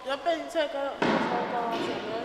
要被你这个高选的。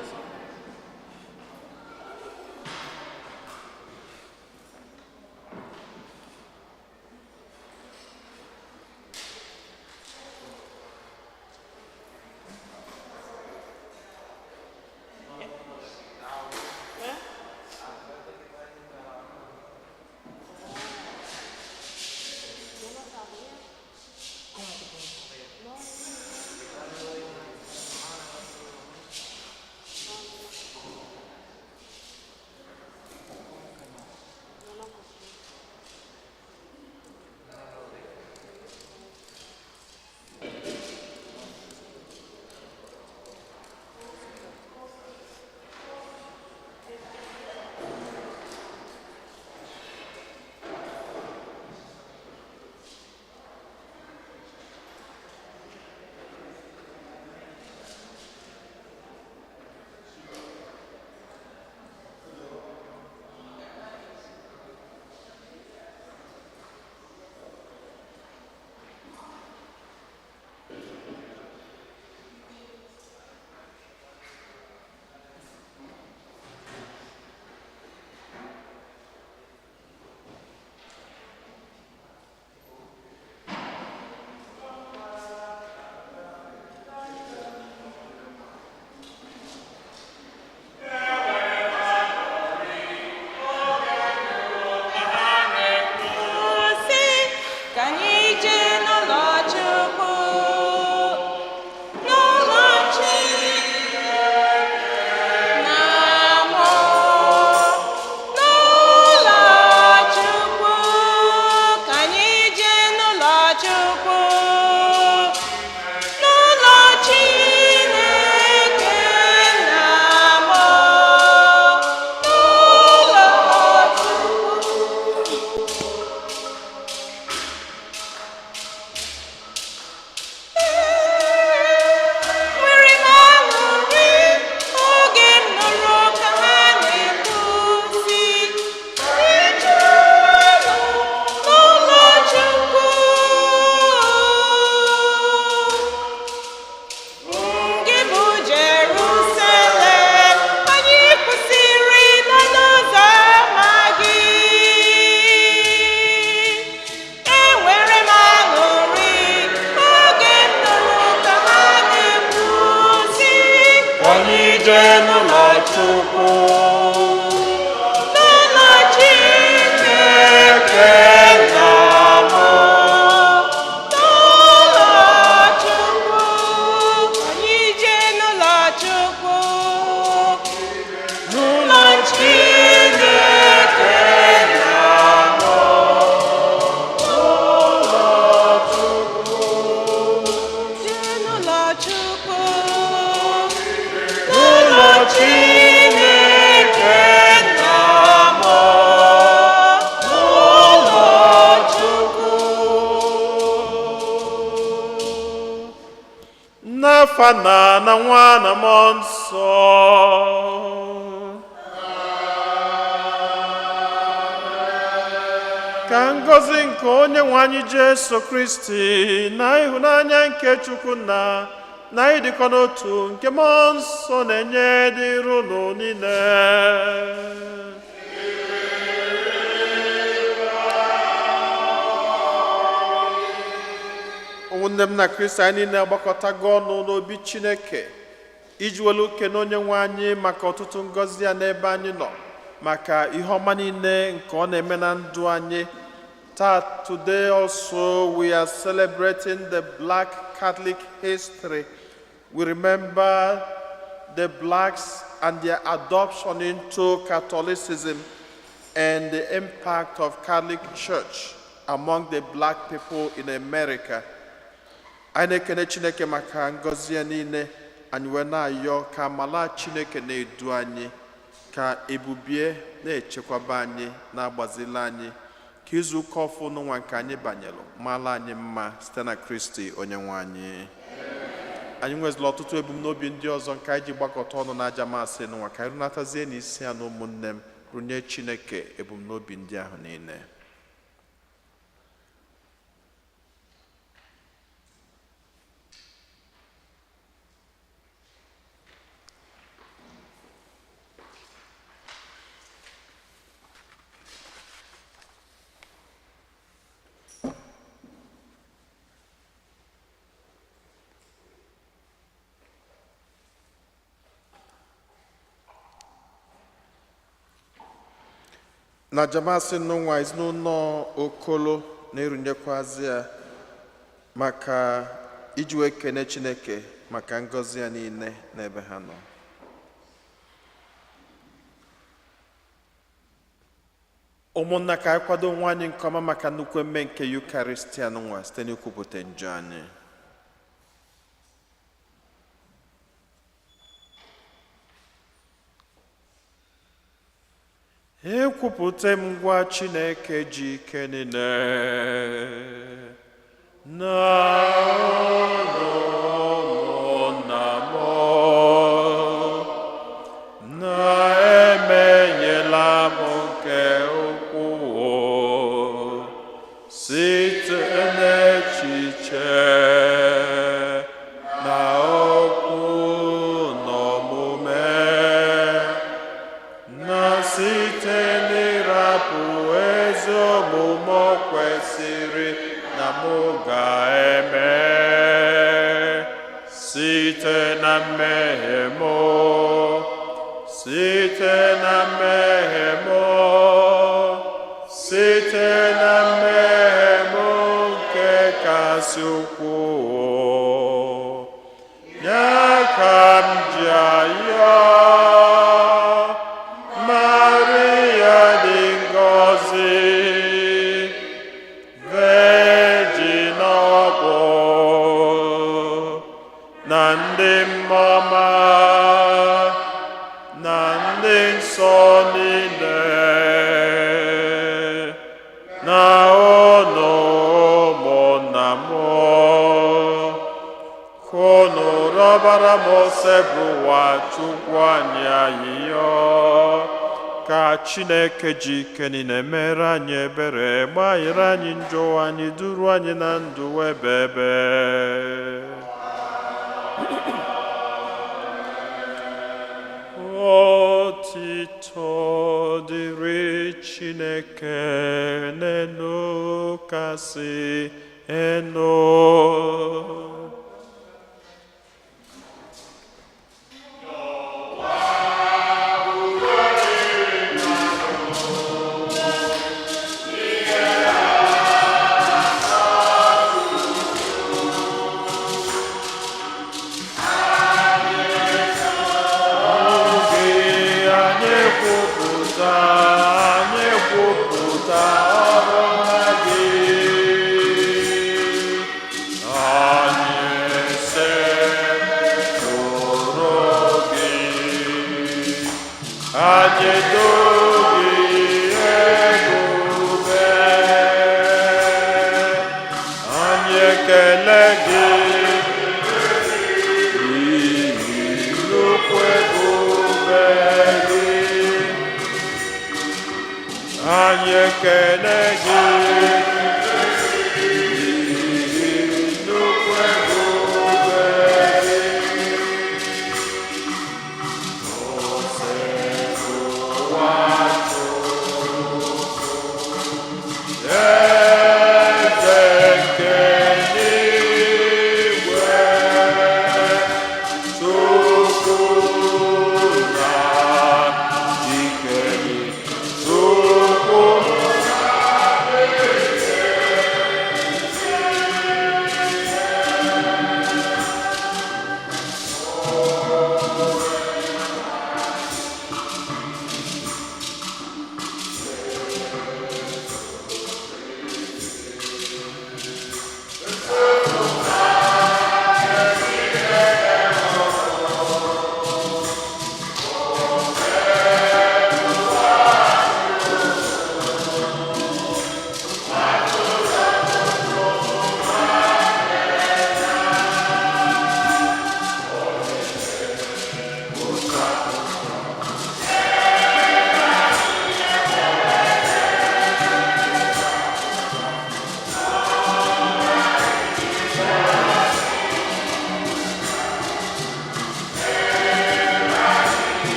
Fana na nwa na mmụọ nsọ. Ka ngọzi nke onye nwe anyị Jesu Kristi na ịhụnanya nke Chukwu na ịdịkọ n'otu nke mmụọ nsọ na-enye dịrị unu niile. Ụmụnne m na Kristi anyị niile agbakọtago ọnụ n'obi Chineke iji welu uke na onye nwe anyị maka ọtụtụ ngọzi ya n'ebe anyị nọ, maka ihe ọma niile nke ọ na-eme na ndụ anyị. Today also we are celebrating the Black Catholic history. We remember the blacks and their adoption into Catholicism and the impact of Catholic Church among the black people in America. Anyị na-ekene Chineke maka ngọzi ya niile, anyị wee na-ayọ ka amala Chineke na-edu anyị, ka ebubie na-echekwaba anyị, na-agbazila anyị, ka izu ụka ọfụ n'ụwa nke anyị banyelụ mala anyị mma site na Kristi onye nwe anyị. Anyị nwezila ọtụtụ ebumnobi ndị ọzọ nke anyị ji gbakọta ọnụ na aja masị n'ụwa, ka anyị runatazie n'isi ya na ụmụnne m runye Chineke ebumnobi ndị ahụ niile. na jamasị n'ụwa ezinụlọ Okolo na-erunyekwazi ya maka iji wee kene Chineke maka ngọzi ya niile n'ebe ha nọ. Ụmụnna, ka anyị kwado onwe anyị nke ọma maka nnukwu emme nke Eucharistia nwa site n'ikwupụta njọ anyị. Ekwupụta m ngwa Chineke ji ike niile na ụmụnna m na-emenyela m nke ukwuu site n'echiche na okwu n'omume na site n'ịrapụ ezi omume kwesịrị na mụ ga-eme site na mmehie m, site na mmehie m, site na mmehie m nke kasị ukwuu, ya ka m ji ayọ Maria dị ngọzi, Virgin ọbụ na ndị mmụọ na ndị nsọ niile na unu ụmụnna m, ka unu rọbara m ose bụ ụwa Chukwu anyị ayịyọ, ka Chineke ji ike niile mere anyị ebere, gbaghara anyị njọ anyị, duru anyị na ndụ ebe. Otito dịrị Chineke n'elu kasị elu. Wow.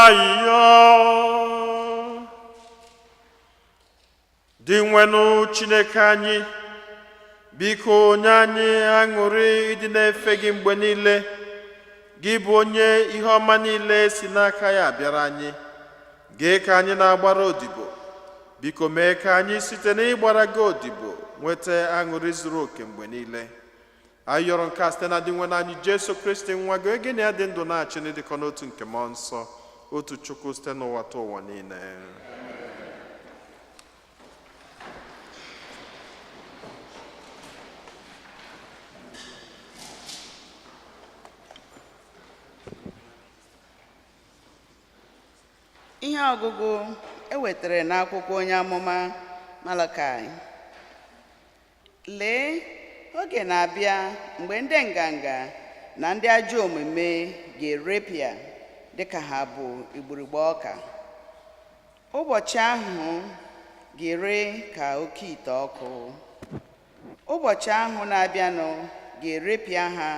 ayọ dị nwenụ Chineke anyị, biko nye anyị aṅụrị ịdị na-efe gị mgbe niile, gị bụ onye ihe ọma niile si n'aka ya bịara anyị. Gee ka anyị na-agbara odibo, biko mee ka anyị site n'ịgbara gị odibo nweta aṅụrị zuru oke mgbe niile. Anyị yọrọ nke a site na dị nwenụ anyị Jesu Kristi nwa gị, gị na ya dị ndụ na-achị n'ịdịkọ n'otu nke mmụọ nsọ, otu Chukwu site n'ụwa ta ụwa niile. Ihe ọgụgụ ewetara n'akwụkwọ onye amụma Malakai. Lee, oge na-abịa mgbe ndị nganga na ndị ajọ omume ga-erepịa dịka ha bụ igburugbu ọka. Ụbọchị ahụ ga-ere ka oke ite ọkụ. Ụbọchị ahụ na-abịanụ ga-erepịa ha,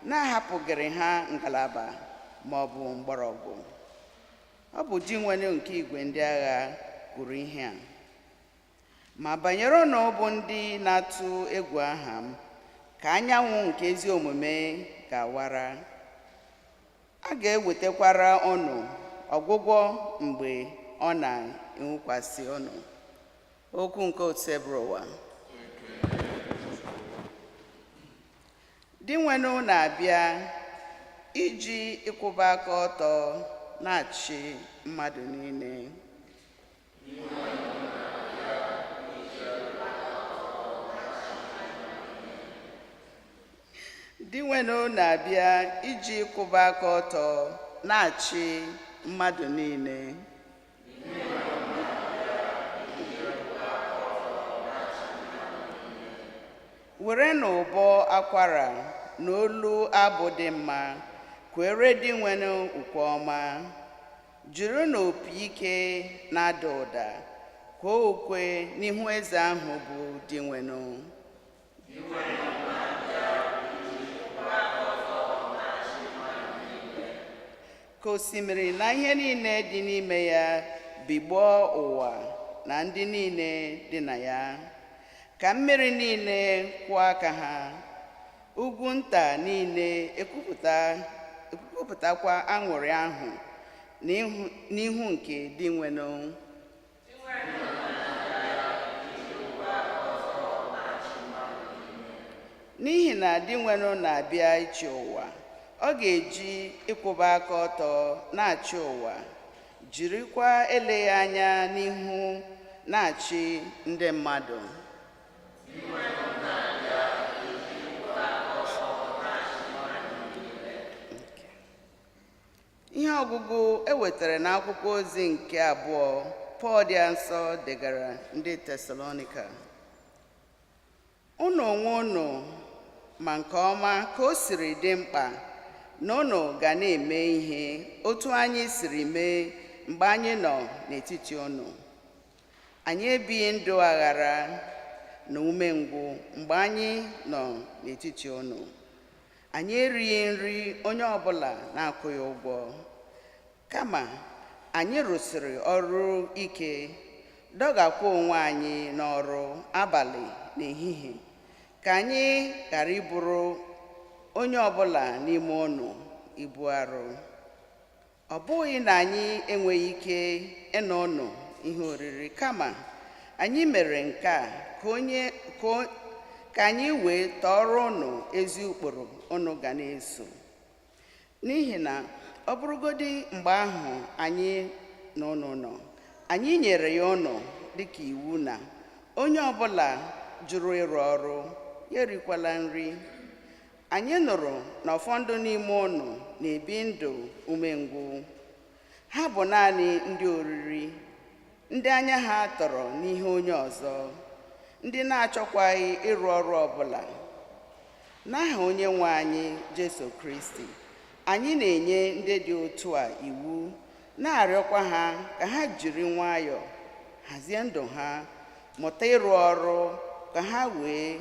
na-ahapụgịrị ha ngalaba ma ọ bụ mgbọrọgwụ. Ọ bụ di nwenụ nke igwe ndị agha kwuru ihe a. Ma banyere ọnụ bụ ndị na-atụ egwu aha m, ka anyanwụ nke ezi omume ga-awara. A ga-ewetakwara ọnụ ọgwụgwọ mgbe ọ na-enwukwasị ọnụ. Okwu nke Otebụrụwa. Di nwenụ na-abịa iji ịkwụba aka ọtọ na-achị mmadụ niile. Di nwenụ na-abịa iji ịkwụba aka ọtọ na-achị mmadụ niile. Were n'ụbọ akwara na olu abụ dị mma kwere di nwenụ ukwe ọma. Jiri n'opi ike na-ada ụda kwuo ukwe n'ihu eze ahụ bụ di nwenụ. Ka osimiri na ihe niile dị n'ime ya bigbọọ ụwa na ndị niile dị na ya. Ka mmiri niile kwụọ aka ha, ugwu nta niile ekwupụtakwa aṅụrị ahụ n'ihu nke di nwenụ. N'ihi na di nwenụ na-abịa ịchị ụwa, ọ ga-eji ịkwụba aka ọtọ na-achị ụwa, jirikwa eleghị anya n'ihu na-achị ndị mmadụ. Ihe ọgụgụ ewetara n'akwụkwọ ozi nke abụọ Pọl dị nsọ degara ndị Tesalonika. Unu onwe unu ma nke ọma ka o siri dị mkpa na unu ga na-eme ihe otu anyị siri mee mgbe anyị nọ n'etiti unu. Anyị ebighị ndụ aghara na umengwụ mgbe anyị nọ n'etiti unu. Anyị erighị nri onye ọbụla na-akwụghị ụgwọ, kama anyị rụsịrị ọrụ ike, dọgakwa onwe anyị n'ọrụ abalị na ehihie, ka anyị ghara iburu onye ọbụla n'ime unu ibu arụ. Ọ bụghị na anyị enweghị ike ịnọ unu ihe oriri, kama anyị mere nke a ka anyị wee tọọrọ unu ezi ụkpụrụ unu ga na-eso. N'ihi na ọ bụrụgodị mgbe ahụ anyị na unu nọ, anyị nyere ya unu dịka iwu na onye ọbụla jụrụ ịrụ ọrụ ya erikwala nri. Anyị nụrụ na ụfọdụ n'ime unu na-ebi ndụ umengwụ. Ha bụ naanị ndị oriri, ndị anya ha tọrọ n'ihe onye ọzọ, ndị na-achọkwaghị ịrụ ọrụ ọbụla. N'aha onye nwe anyị Jesu Kristi, anyị na-enye ndị dị otu a iwu, na-arịọkwa ha ka ha jiri nwayọọ hazie ndụ ha, mụta ịrụ ọrụ ka ha wee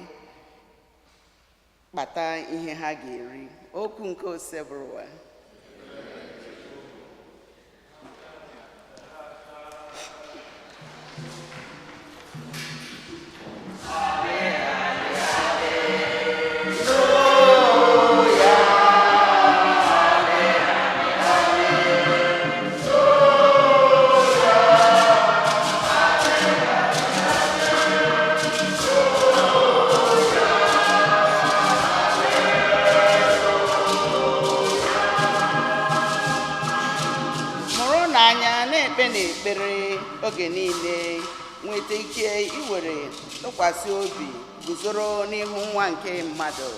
kpata ihe ha ga-eri. Okwu nke Otebụrụwa. na-ekpe n'ekpere oge niile nweta ike iwere tụkwasị obi guzoro n'ihu nwa nke mmadụ.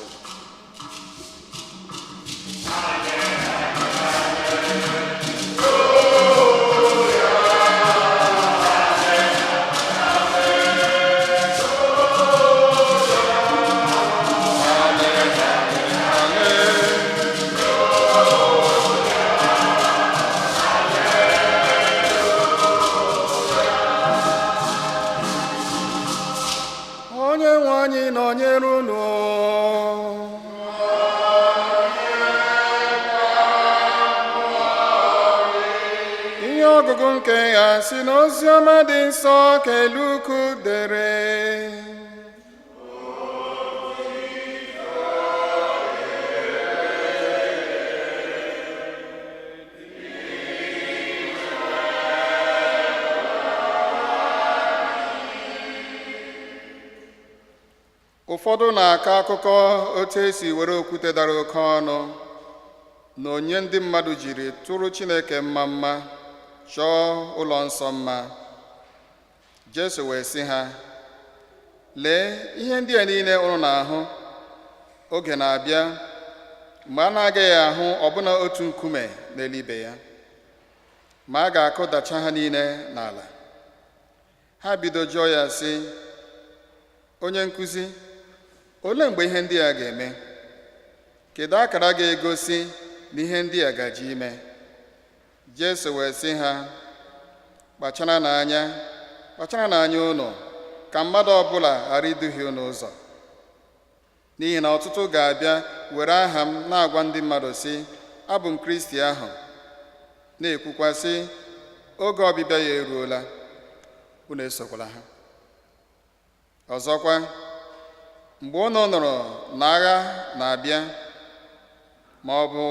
Ọgụgụ nke ya si n'ozi ọma dị nsọ ka Luku dere. Ụfọdụ na-akọ akụkọ otu esi were okwute dara oke ọnụ na onye ndị mmadụ jiri tụrụ Chineke mma chọọ ụlọ nsọ mma. Jesu wee sị ha, lee, ihe ndị a niile unu na-ahụ, oge na-abịa mgbe a na-agaghị ahụ ọbụna otu nkume n'elu ibe ya, ma a ga-akụdacha ha niile n'ala. Ha bido jụọ ya sị, onye nkụzi, olee mgbe ihe ndị a ga-eme? Kedu akara ga-egosi na ihe ndị a gaje ime? Jesu wee sị ha, kpachara n'anya unu ka mmadụ ọbụla ghara iduhie unu ụzọ. N'ihi na ọtụtụ ga-abịa were aha m na-agwa ndị mmadụ sị, abụ m Kristi ahụ, na-ekwukwa sị, oge ọbịbịa ya eruola, unu esokwala ha. Ọzọkwa, mgbe unu nụrụ na agha na-abịa, ma ọ bụ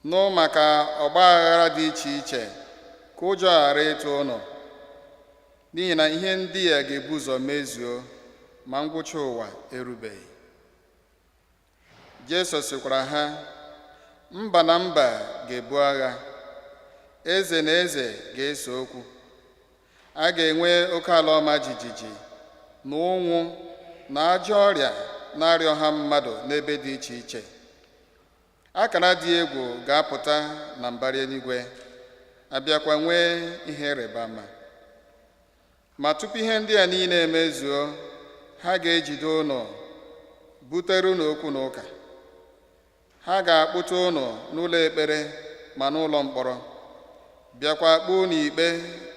nụ maka ọgba aghara dị iche iche, ka ụjọ ghara ịtụ unu, n'ihi na ihe ndị a ga-ebu ụzọ mezuo ma ngwụcha ụwa erubeghị. Jesu sịkwara ha, mba na mba ga-ebu agha, eze na eze ga-ese okwu. A ga-enwe oke ala ọma jijiji na ụnwụ na ajọ ọrịa na-arịa ọha mmadụ n'ebe dị iche iche. Akara dị egwu ga-apụta na mbara eluigwe, abịakwa nwee ihe ịrịba ama. Ma tupu ihe ndị a niile emezuo, ha ga-ejide unu, butere unu okwu n'ụka. Ha ga-akpụta unu n'ụlọ ekpere ma n'ụlọ mkpọrọ, bịakwa kpụọ unu ikpe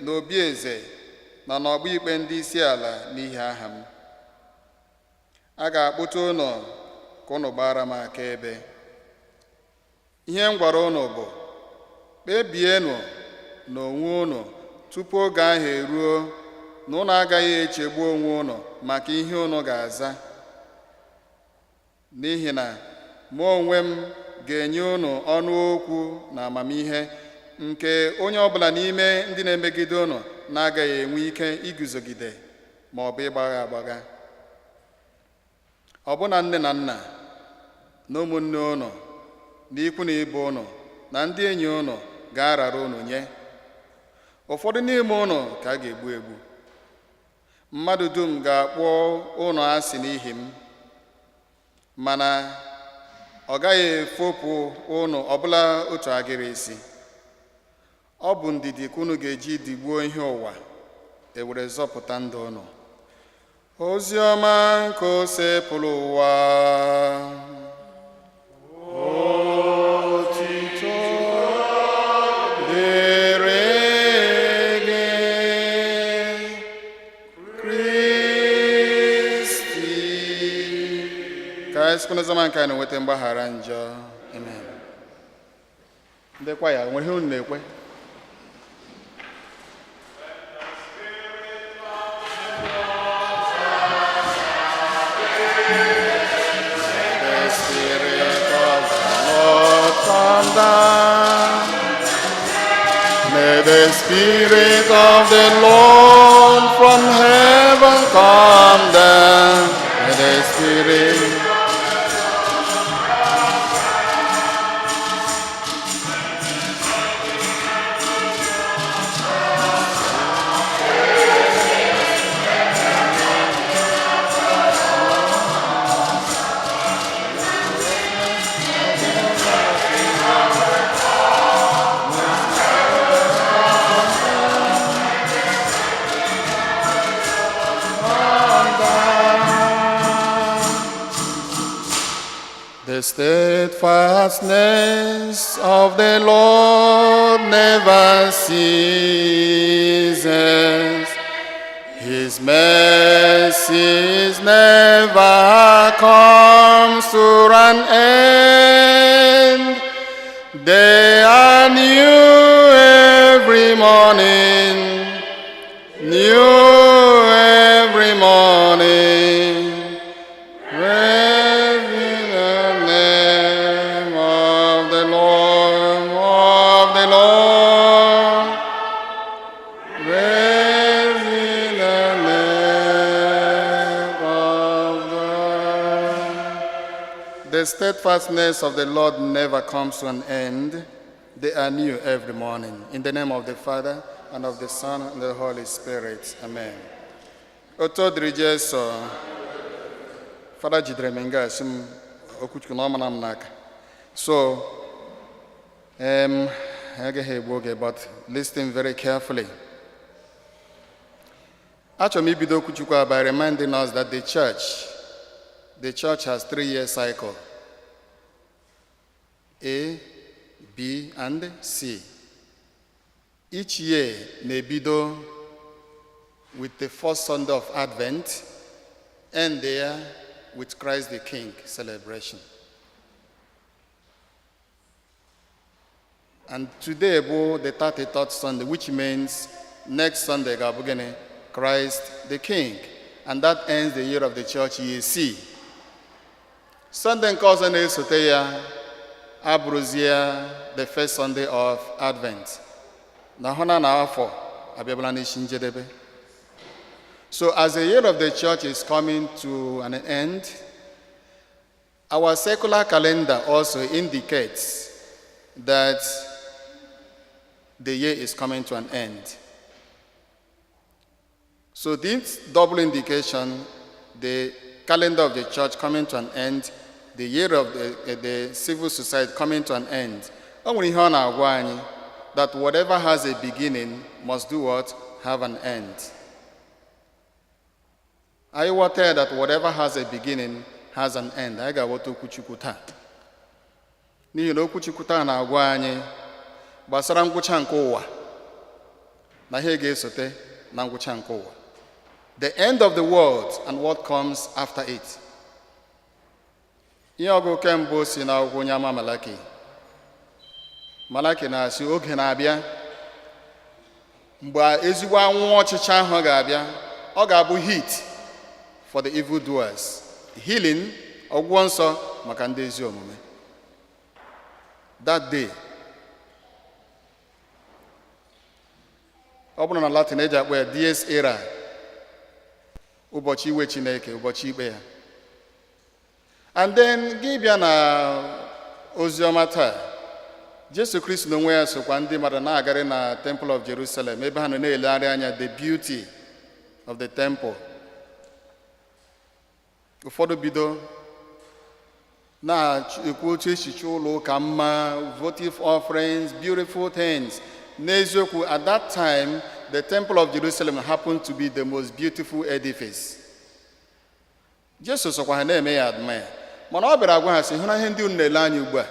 n'obi eze na n'ọgba ikpe ndị isi ala n'ihi aha m. A ga-akpụta unu ka unu gbara m akaebe. Ihe m gwara unu bụ, kpebienụ n'onwe unu tupu oge ahụ eruo na unu agaghị echegbu onwe unu maka ihe unu ga-aza. N'ihi na mụ onwe m ga-enye unu ọnụ okwu na amamihe nke onye ọbụla n'ime ndị na-emegide unu na-agaghị enwe ike iguzogide ma ọ bụ ịgbagha agbagha. Ọbụna nne na nna na ụmụnne unu na ikwu na ibe unu na ndị enyi unu ga-arara unu nye. Ụfọdụ n'ime unu ka a ga-egbu egbu. Mmadụ dum ga-akpọ unu asị n'ihi m, mana ọ gaghị efopụ unu ọbụla otu agịrị isi. Ọ bụ ndidi ka unu ga-eji digbuo ihe ụwa, ewere zọpụta ndụ unu. Ozi ọma nke o sepụrụ ụwa. Otito dịrị gị, Kristi. Ka anyị sikwa n'oziọma nke anyị na-enweta mgbaghara njọ. Amen. Ndị kwaya, nwere ihe unu na-ekwe? May the Spirit of the Lord from heaven come down. May the Spirit. The steadfastness of the Lord never ceases. His mercies never comes to an end. They are new every morning, new every morning. Praise the name of the Lord, of the Lord. Praise the name of God. The steadfastness of the Lord never comes to an end. They are new every morning. In the name of the Father, and of the Son, and the Holy Spirit. Amen. Oto dịrị Jesu. Father jidere m nga asị m okwuchukwu na ọmana m n'aka. So, agaghị egbu oge, but listen very carefully. Achọrọ m ibido okwuchukwu by reminding us that the church has 3-year cycle. A, B, and C. Each year nebido with the first Sunday of Advent, and there with Christ the King celebration. And today, the 33rd Sunday, which means next Sunday, Christ the King. And that ends the year of the church, year C. Sunday calls on Soteya, Abruzia, the first Sunday of Advent. So as the year of the church is coming to an end, our secular calendar also indicates that the year is coming to an end. So this double indication, the calendar of the church coming to an end, the year of the civil society coming to an end, that whatever has a beginning must do what? Have an end. I will tell that whatever has a beginning has an end. I got what to kuchukuta. Ni no kuchukuta na agwanye. Basara nguchankowa. Na hege sote na nguchankowa. The end of the world and what comes after it. Iyogo kembo si na ogonyama Malaki. Malaki na si oge na abia. Mgbe ezigbo anwụ ọchịcha ahụ ga-abịa, ọ ga-abụ heat for the evildoers, healing ọgwụgwọ nsọ maka ndị ezi omume. That day, ọ bụrụ na Latin eji akpọ ya dies irae, ụbọchị iwe Chineke, ụbọchị ikpe ya. And then gị bịa na oziọma taa, Jesu Kristo n'onwe ya sokwa ndị mmadụ na-agara na Temple of Jerusalem, ebe ha nọ na-elegharị anya the beauty of the temple. Ụfọdụ bido na-ekwu otu echiche ụlọ ụka mma, votive offerings, beautiful things. N'eziokwu, at that time, the Temple of Jerusalem happened to be the most beautiful edifice. Jesu sokwa ha na-eme ya admire. Mana ọ bịara agwa ha sị, hụ na ihe ndị unu na-ele anya ugbu a,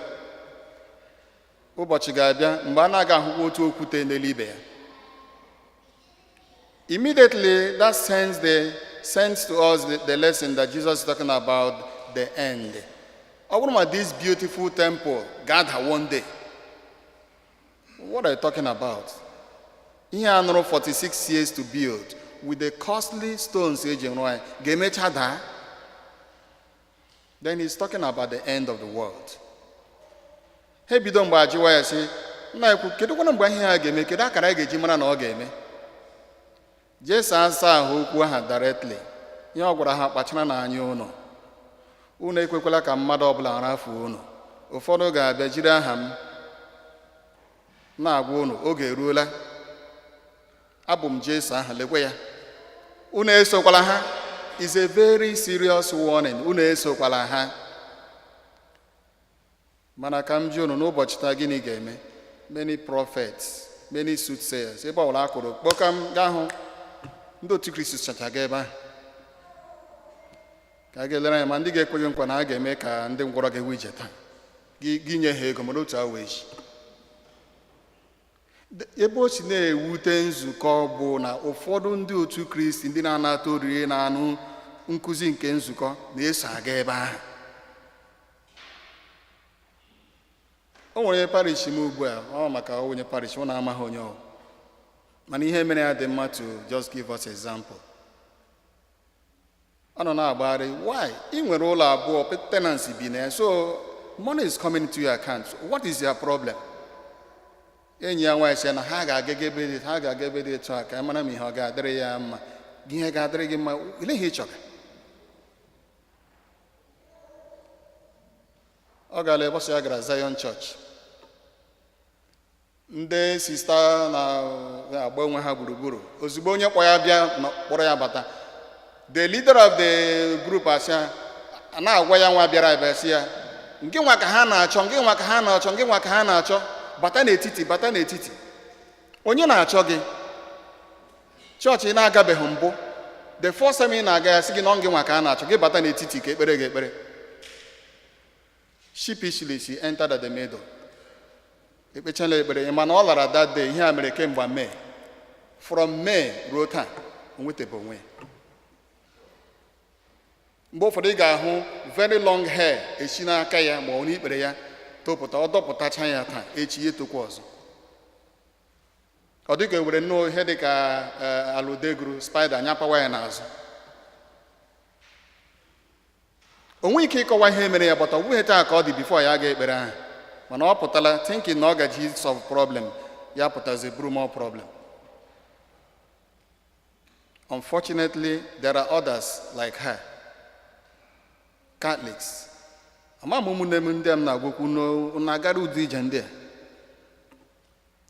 ụbọchị ga-abịa mgbe a na-aga ahụkwa otu okwute n'elu ibe ya. Immediately, that sends to us the lesson that Jesus is talking about, the end. This beautiful temple, gather one day. What are you talking about? He had 46 years to build with the costly stones. Then he's talking about the end of the world. Hey, bidon ba jiwa ya si, na ekwu kedu kwa mgbe ihe a ga-eme, kedu akara a ga-eji mara na ọ ga-eme. Jesu asa ahụ okwu ha directly. Ihe ọ gwara ha kpachara na anya unu. Unu ekwekwala ka mmadụ ọbụla rafuo unu. Ụfọdụ ga-abịa jiri aha m na-agwa unu oge eruola. Abụ m Jesu ahụ, lekwe ya. Unu esokwala ha. Is a very serious warning. Unu esokwala ha. Mana ka m ji unu n'ụbọchị taa gịnị ga-eme? Many prophets, many soothsayers. Ebe ọbụla akụrụ kpọka m gaa hụ ndị otu Kristi chacha ga ebe ahụ. ka a ga-elere anya ma ndị ga-ekweghị nkwa na a ga-eme ka ndị ngwọrọ ga-ewe ije taa gị nye ha ego mana otu awa echi. Ebe o si na-ewute nzukọ bụ na ụfọdụ ndị otu Kristi ndị na-anata oriri na-anụ nkụzi nke nzukọ na-eso aga ebe ahụ. O nwere parish m ugbu a, ọ maka onye parish ọ na-amaghị onye ọ, mana ihe mere ya dị mma to just give us example. Ọ nọ na-agbagharị, why? Ị nwere ụlọ abụọ, tenancy bi na ya, so money is coming to your account. What is your problem? Enyi ya nwaanyị sị na ha ga-aga ebe dị etu a ka mara ma ihe ọ ga-adịrị ya mma. Ihe ga-adịrị gị mma, ile ihe ị chọrọ. Ọ gara ụbọchị ya gara Zion Church. Ndị sista na-agba onwe ha gburugburu. Ozugbo onye kpọ ya bịa kpọrọ ya bata, the leader of the group asị na-agwa ya nwa bịara abịa sị ya, nke nwa ka ha na-achọ, nke nwa ka ha na-achọ, nke nwa ka ha na-achọ, bata n'etiti. Onye na-achọ gị? Chọọchị ị na-agabeghị mbụ. The first time ị na-aga ya sị gị na ọ gị nwa ka ha na-achọ, gị bata n'etiti ka ekpere gị ekpere. Sheepishly she entered at the middle. Ekpechala ekpere, mana ọ lara that day. Ihe a mere kemgbe May. From May ruo taa, o nwetebe onwe. Mgbe ụfọdụ ị ga-ahụ very long hair esi n'aka ya ma ọ n'ikpere ya topụta, ọ dọpụtacha ya taa, echi ya etokwa ọzọ. Ọ dịka ewere nnọọ ihe dịka alụdegru spider nyapawa ya n'azụ. O nweghị ike ịkọwa ihe mere ya, bọta ọ bụghị taa ka ọ dị before ya ga-ekpere ahụ, mana ọ pụtala thinking na ọ gaji solve problem, ya pụtazi buru more problem. Unfortunately, there are others like her, Catholics. Ama m ụmụnne m ndị m na-agwakwu na-agara ụdị ije ndị a.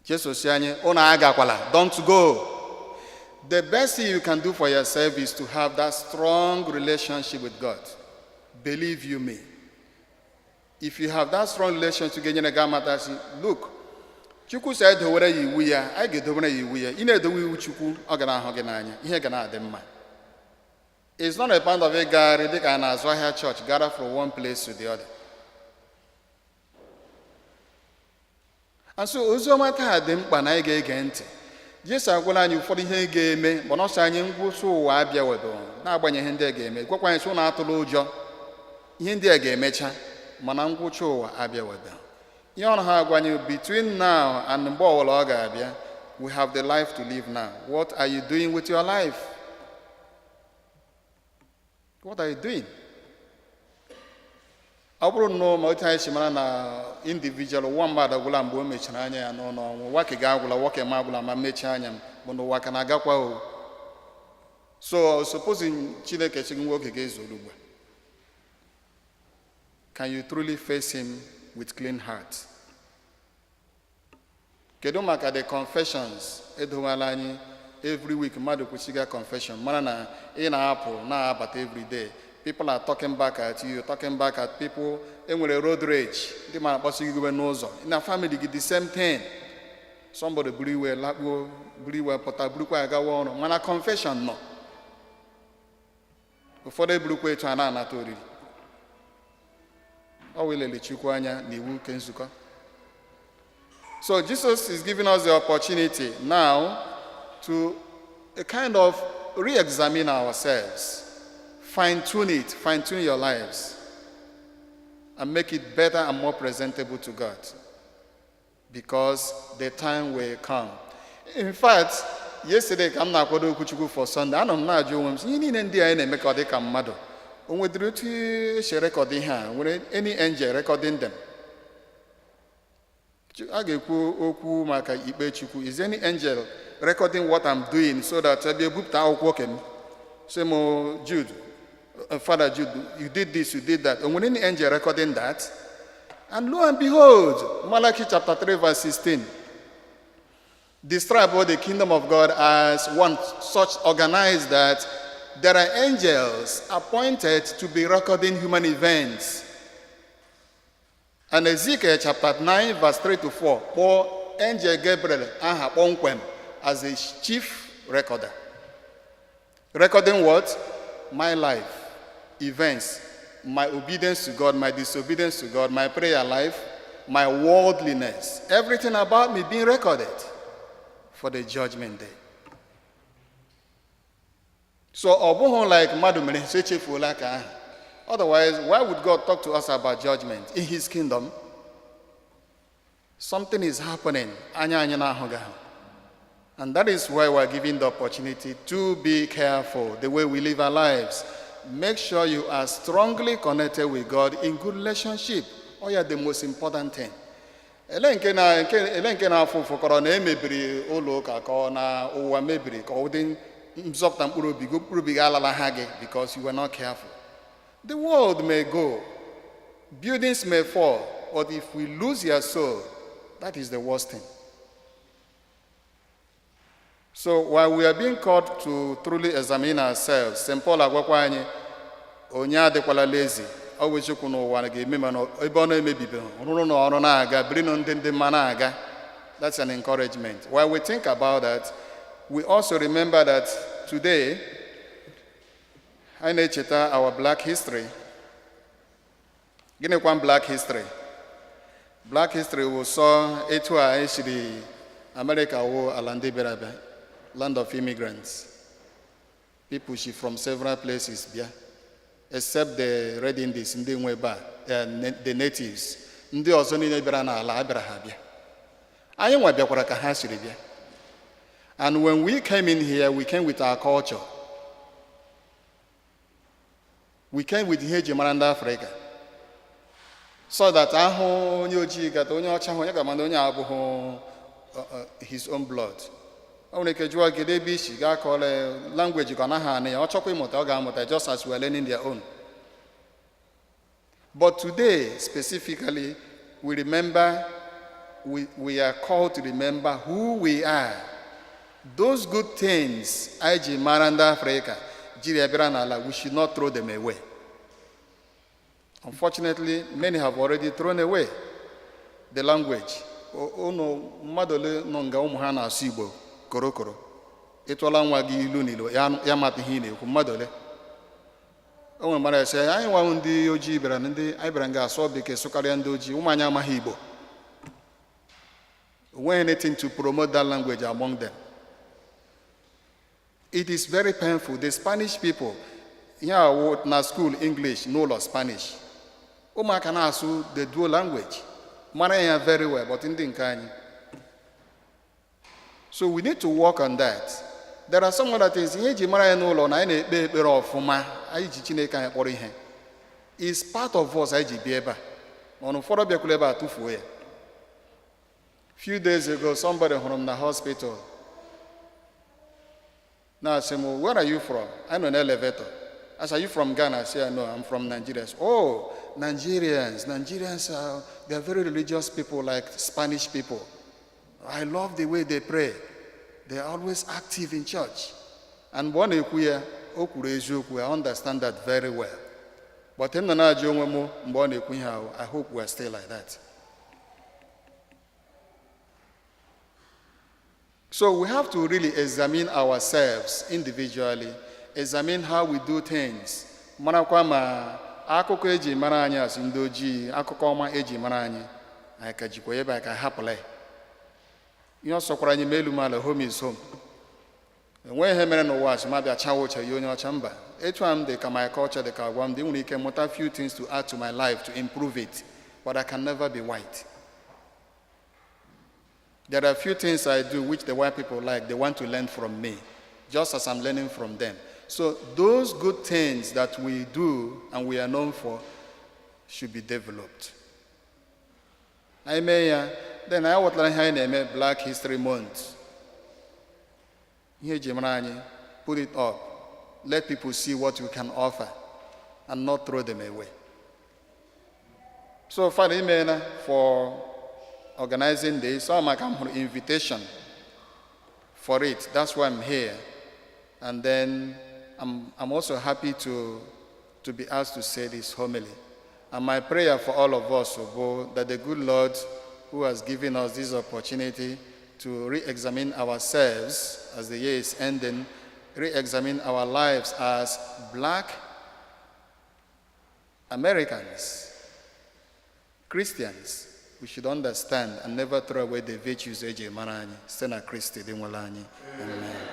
Jesu si anyị, unu agakwala, don't go. The best thing you can do for yourself is to have that strong relationship with God. Believe you me. If you have that strong relationship, look, Chukwu said, "Dowere ya iwu ya, anyị ga-edowere ya iwu ya." Ị na-edowe iwu Chukwu, ọ ga na-ahụ gị n'anya, ihe ga na-adị mma. It's not a part of a gari dịka na-azụ ahịa church, gather from one place to the other. And so oziọma taa dị mkpa na anyị ga-ege ntị. Jesu agwala anyị ụfọdụ ihe ga-eme, ma nọsọ anyị ngwụsị ụwa abịa wedo, na-agbanyeghị ndị a ga-eme. Gwakwa anyị sị na atụla ụjọ, ihe ndị a ga-emecha, mana ngwụcha ụwa abịa wedo. Ihe ọrụ ha agwa anyị, between now and mgbe ọbụla ọ ga-abịa, we have the life to live now. What are you doing with your life? What are you doing? Ọ bụrụ nnọọ ma otu anyị si mara na individual nwa mmadụ agwụla mgbe o mechara anya ya n'ụlọ ọnwụ, nwoke ga-agwụla, nwoke ma agwụla ma mechie anya m, bụ na ụwa ka na-agakwa o. So supposing Chineke si gị nwoke ga-ezuru ugbu a, can you truly face him with clean heart? Kedu maka the confessions edowala anyị every week? Mmadụ kwesịga confession, mara na ị na-apụ na-abata every day. People are talking back at you, talking back at people. Enwere road rage. Ndị ma akpọsị gị gwe n'ụzọ. In a family gị the same thing. Somebody buru iwe lakpuo, buru iwe pụta, burukwa agawa ọrụ. Mana confession nọ. Ụfọdụ eburukwa etu a na-anata oriri. Ọ welele Chukwu anya n'iwu nke nzukọ. So Jesus is giving us the opportunity now to a kind of re-examine ourselves. Fine-tune your lives, and make it better and more presentable to God, because the time will come. In fact, yesterday, I'm not going to for Sunday. I don't know you need any record come mado. With the recording here, any angel recording them. Is any angel recording what I'm doing so that I'll be able to walk in? Say, Jude. Father Jude, you did this, you did that. And when any angel recording that, and lo and behold, Malachi chapter 3 verse 16, describe what the kingdom of God as one such organized that there are angels appointed to be recording human events. And Ezekiel chapter 9 verse 3 to 4, Paul angel Gabriel as a chief recorder. Recording what? My life. events, my obedience to God, my disobedience to God, my prayer life, my worldliness, everything about me being recorded for the judgment day. So, like otherwise, why would God talk to us about judgment in his kingdom? Something is happening. And that is why we're given the opportunity to be careful the way we live our lives. Make sure you are strongly connected with God in good relationship. Oh yeah, the most important thing. Because you were not careful. The world may go, buildings may fall, but if we lose your soul, that is the worst thing. So while we are being called to truly examine ourselves, St. Paul agwakwanye onye adekwala lazy, always you know one again, that's an encouragement. While we think about that, we also remember that today, I need to tell our Black history. Give me one Black history. Black history was saw actually America or Alande Berabe, land of immigrants. People from several places, yeah, except the Red Indies, the natives. Ndi also ni nebera na ala Abraham. Ayi wa bia kwara ka ha siri bia. And when we came in here, we came with our culture. We came with Heji Maranda Africa. So that his own blood. Language just as we are learning their own. But today, specifically, we remember, we are called to remember who we are. Those good things, Heji Maranda Africa, we should not throw them away. Unfortunately, many have already thrown away the language. Madole nonga umuhana asibo korokoro. Etola nwagi ilu nilo ya matihine ku madole. Onwe mara say anyị wa ndị oji bịara ndị anyị bịara nga asọ bekee sokarịa ndị oji ụmụ anyị amaghị Igbo. When anything to promote that language among them. It is very painful. The Spanish people, here na school English, no law Spanish. Umaka na asu the dual language. Mara very well, but in the so we need to work on that. There are some other things. It's part of us. Few days ago, somebody from the hospital. Now I say, well, where are you from? I'm an elevator. I said, are you from Ghana? I said, no, I'm from Nigeria. Oh, Nigerians, they are very religious people like Spanish people. I love the way they pray. They are always active in church. And I understand that very well. But I hope we are still like that. So we have to really examine ourselves individually, examine how we do things. Akụkọ eji mara anyị asị ndị ojii, akụkọ ọma eji mara anyị, anyị ka jikwa ebe anyị ka hapụla. Ihe ọsọkwara anyị melu mala home is home. Enweghị ihe mere n'ụwa asị ma bịa chawa uche ya onye ọcha mba. Etu am dị ka my culture dị ka agwa m dị nwere ike mụta few things to add to my life to improve it, but I can never be white. There are a few things I do which the white people like. They want to learn from me, just as I'm learning from them. So those good things that we do and we are known for should be developed. Then I would like to Black History Month. Put it up. Let people see what we can offer and not throw them away. So for organizing this, so I'm an invitation for it. That's why I'm here. And then I'm also happy to be asked to say this homily. And my prayer for all of us will be that the good Lord, who has given us this opportunity to re-examine ourselves as the year is ending, re-examine our lives as Black Americans, Christians, we should understand and never throw away the virtues eji mara anyị site na Kristi dị nwere anyị. Amen.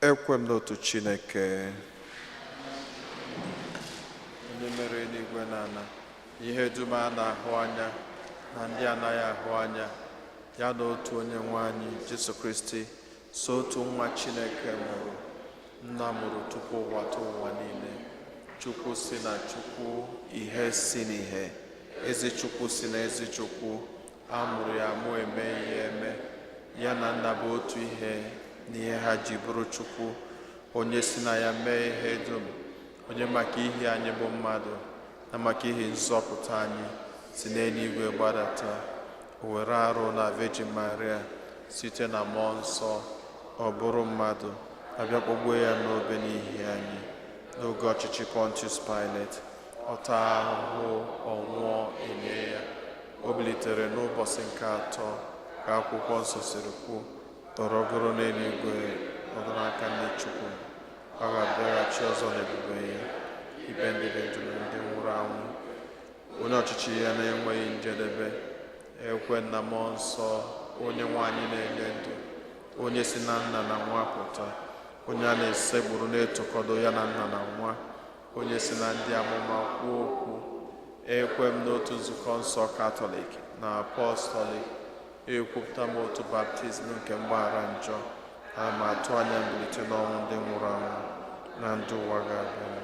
Ekwe m n'otu Chineke onye mere eluigwe na ala, ihe dum a na-ahụ anya na ndị anaghị ahụ anya, ya na otu onye nwe anyị Jesu Kristi, so otu nwa Chineke mụrụ, nna mụrụ tupu ụwa tụ ụwa niile, Chukwu si na Chukwu, ihe si n'ihe, ezi Chukwu si na ezi Chukwu, a mụrụ ya mụ eme ihe eme, ya na nna bụ otu ihe n'ihe ha ji bụrụ Chukwu, onye si na ya mee ihe dum, onye maka ihe anyị bụ mmadụ na maka ihe nzọpụta anyị si n'eluigwe gbadata, o were arụ na Virgin Maria, site na mmụọ nsọ, ọ bụrụ mmadụ, abịa kpọgbuo ya n'obe n'ihi anyị, n'oge ọchịchị Pontius Pilate, ọ taa ahụhụ, ọ nwụọ, enye ya, o bilitere n'ụbọchị nke atọ ka akwụkwọ nsọ siri kwuo, tọrọgoro n'eluigwe, nọdụ n'aka ndị Chukwu, ọ ga-abịaghachi ọzọ n'ebube ya, ibe ndị dị ndụ na ndị nwụrụ anwụ, onye ọchịchị ya na-enweghị njedebe. Ekwe na mmụọ nsọ, onye nwanyị na-enye ndụ, onye si na nna na nwa pụta, onye a na-esegburu na-etokọdo ya na nna na nwa, onye si na ndị amụma kwuo okwu. Ekwe m n'otu nzukọ nsọ Katọlik na Apọstọlik, ekwupụta m otu baptizim nke mgbaghara njọ, ana m atụ anya mbilite n'ọnwụ ndị nwụrụ anwụ na ndụ ụwa ga-abịa.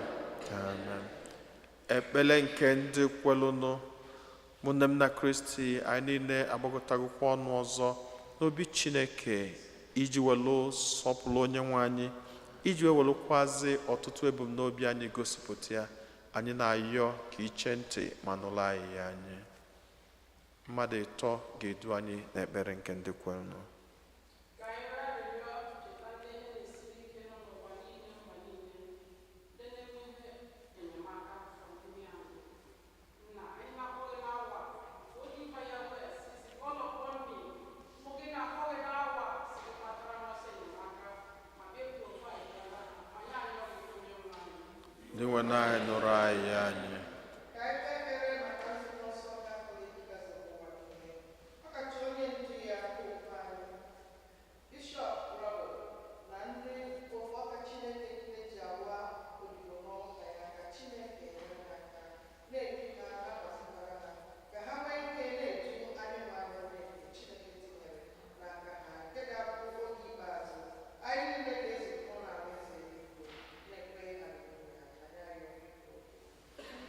Amen. Ekpere nke ndị kwelụnụ, ụmụnne m na Kristi, anyị niile agbakọtagokwa ọnụ ọzọ n'obi Chineke iji welu sọpụrụ onye nwe anyị, iji welukwazi ọtụtụ ebumnobi anyị gosipụta ya. Anyị na-ayọ ka iche ntị ma nụrụ anyị ya anyị. Mmadụ ịtọ ga-edu anyị n'ekpere nke ndị kwerenụ. Ndị nwe na anyị nụrụ anyị anyị.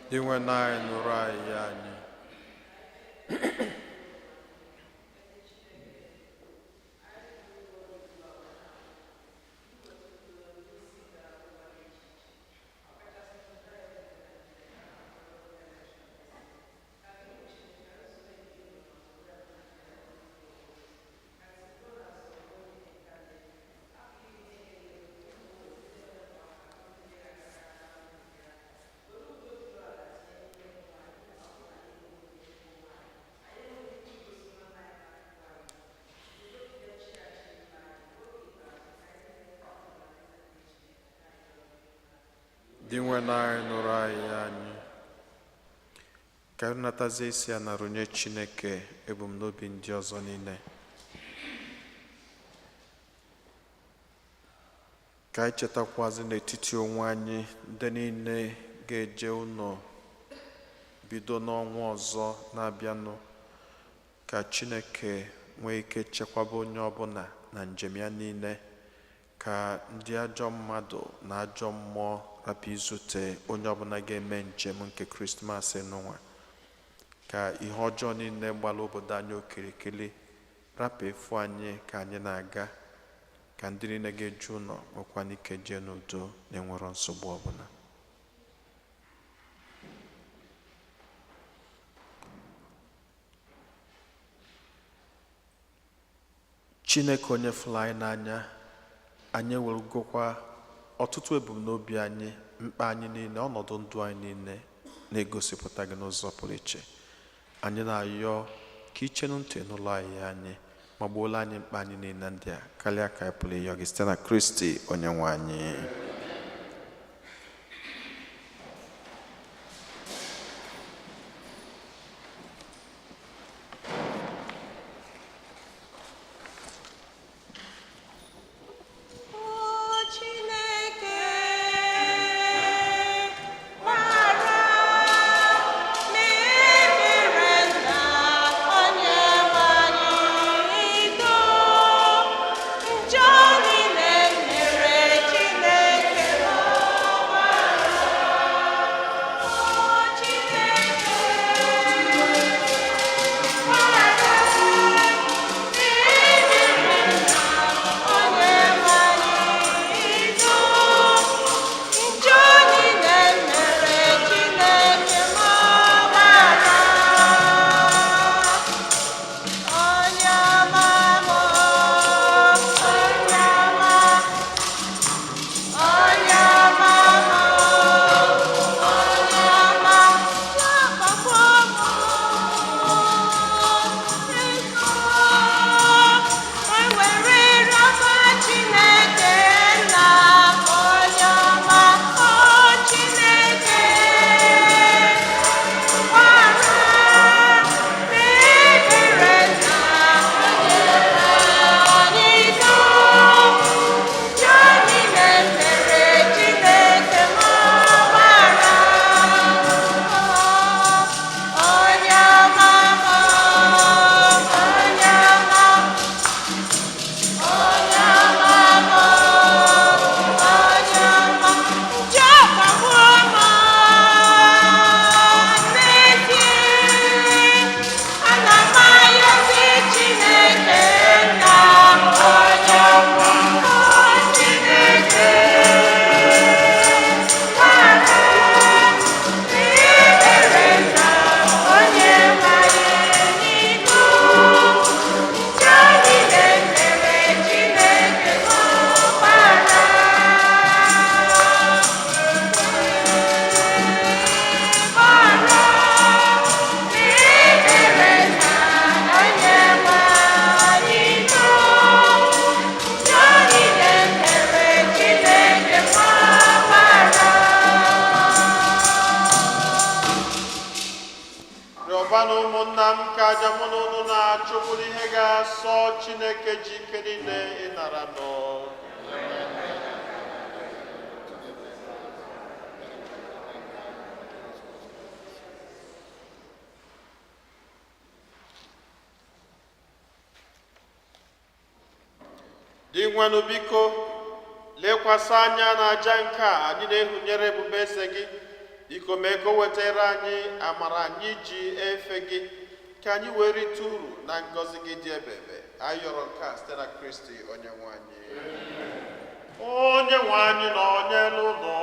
Ndị nwe na anyị nụrụ anyị anyị. Ndị nwe na anyị nụrụ anyị anyị. Ka anyị natazie isi a nara onye Chineke ebumnobi ndị ọzọ niile. Ka anyị chetakwazi n'etiti onwe anyị ndị niile ga-eje ụlọ bido n'ọnwa ọzọ na-abịanụ, ka Chineke nwee ike chekwaba onye ọbụla na njem ya niile, ka ndị ajọ mmadụ na ajọ mmụọ rapụ izute onye ọbụla ga-eme njem nke Krismas n'ụwa, ka ihe ọjọọ niile gbara obodo anyị okirikiri rapụ efu anyị ka anyị na-aga, ka ndị niile ga-eju ụlọ nwekwana ike jee n'udo na enwero nsogbu ọbụla. Chineke onye fụrụ anyị n'anya, anyị ewerugokwa ọtụtụ ebumnobi anyị, mkpa anyị niile, ọnọdụ ndụ anyị niile na-egosipụta gị n'ụzọ pụrụ iche. Anyị na-ayọ ka ichenu ntị n'ụlọ anyị ma gbuola anyị mkpa anyị niile ndị a karịa ka anyị pụrụ ịyọ gị site na Kristi onye nwe anyị. Rịọbanụ ụmụnna m ka aja mụ na unu na-achụ bụrụ ihe ga-asọ Chineke ji ike niile ịnara nọ. Dị nwanụ biko lekwasị anya na aja nke a anyị na-ehunyere ebube eze gị. Biko mee ka o wetara anyị amara anyị ji efe gị, ka anyị wee rite uru na ngọzi gị dị ebebe. Anyị yọrọ nke a site na Kristi onye nwe anyị. Onye nwe anyị na onye n'ụlọ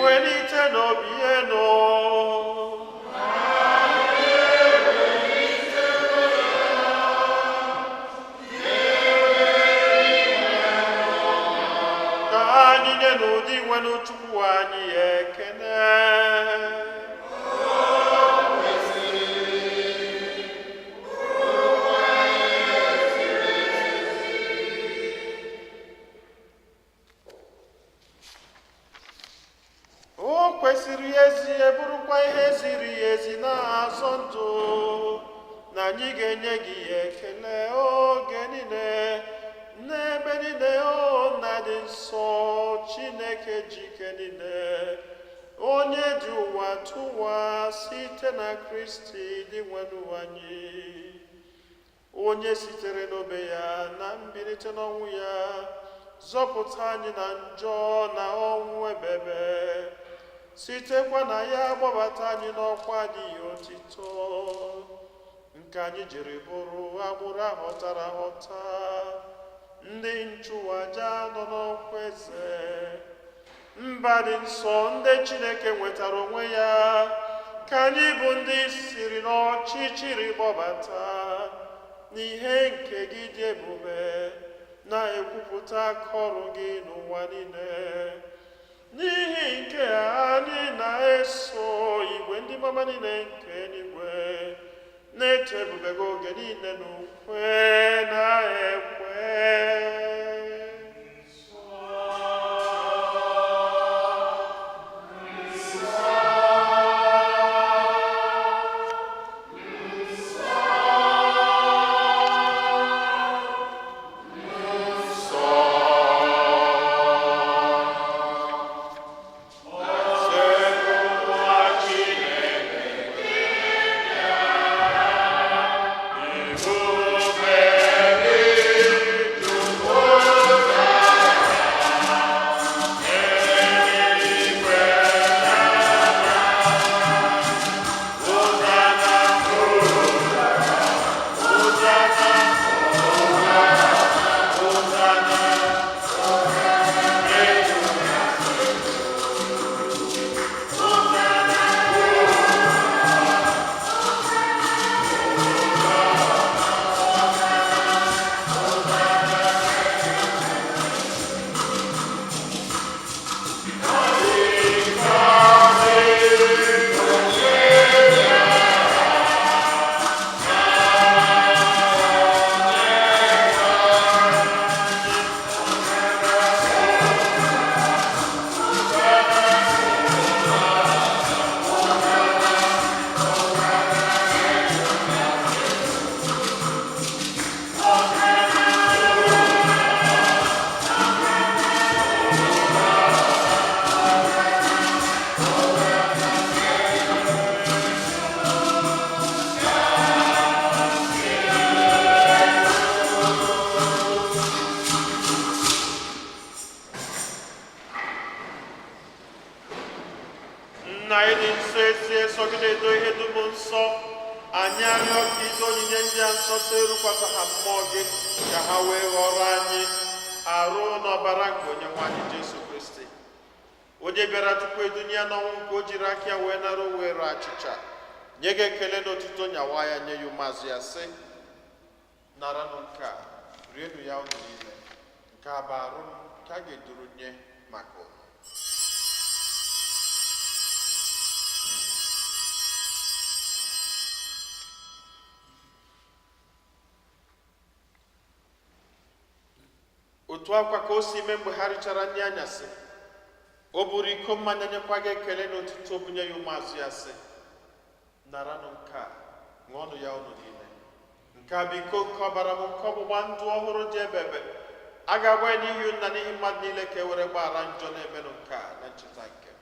welite n'obi enu. N'ụdị nwere Chukwu anyị ekene. O kwesịrị ezi eburukwa ihe ziri ezi na-azọ ndụ, na anyị ga-enye gị ekele oge niile n'ebe niile. O na dị nsọ Chineke jike niile, onye dị ụwa tụwa site na Kristi dị nwere anyị, onye sitere n'obe ya na mbilite n'ọnwụ ya zọpụta anyị na njọ na ọnwụ ebebe, sitekwa na ya gbabata anyị n'ọkwa adịghị otito, nke anyị jiri bụrụ agbụrụ aghọtara aghọta, ndị nchụaja nọ n'ọkwa eze, mba dị nsọ ndị Chineke nwetara onwe ya ka anyị bụ ndị siri n'ọchịchịrị gbọbata n'ihe nke gị dị ebube, na-ekwupụta akọrụ gị n'ụwa niile. N'ihi nke anyị na-eso igwe ndị mama niile nke eluigwe na-eto ebube gị oge niile n'ukwe na ekwe. Nna anyị dị nsọ esi esogide edo ihe dum nsọ, anyị arịọ ka ido onyinye ndị a nsọ so erukwasa ha mmụọ gị, ka ha wee ghọrọ anyị arụ n'ọbara nke Onyenwe anyị Jesu Kristi, onye bịara tupu edunye ya n'ọnwụ, nke o jiri aka ya wee nara were achịcha nye gị ekele n'otuto, nyawa ya nye ya ụmụazụ ya sị, naranụ nke a, rienụ ya unu niile, nke a bụ arụ m nke a ga-eduru nye maka unu. Otu akwa ka o si mee mgbe ha richara nri anyasị, o buru iko mmanya nyekwa gị ekele n'otuto, bunye ya ụmụazụ ya sị, naranụ nke a, ṅụọnụ ya unu niile, nke a bụ iko nke ọbara m, nke ọgbụgba ndụ ọhụrụ dị ebebe, a ga-agba ya n'ihi nna n'ihi mmadụ niile, ka e were gbaghara njọ, na-emenụ nke a na ncheta nke m.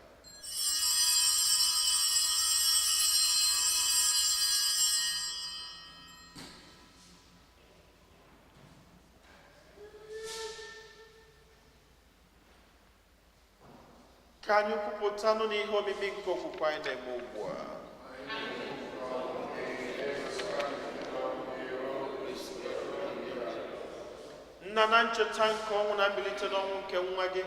Ka anyị kwupụtanụ n'ihe omimi nke okwukwe anyị na-eme ugbu a. Nna, na ncheta nke ọnwụ na mbilite n'ọnwụ nke nwa gị,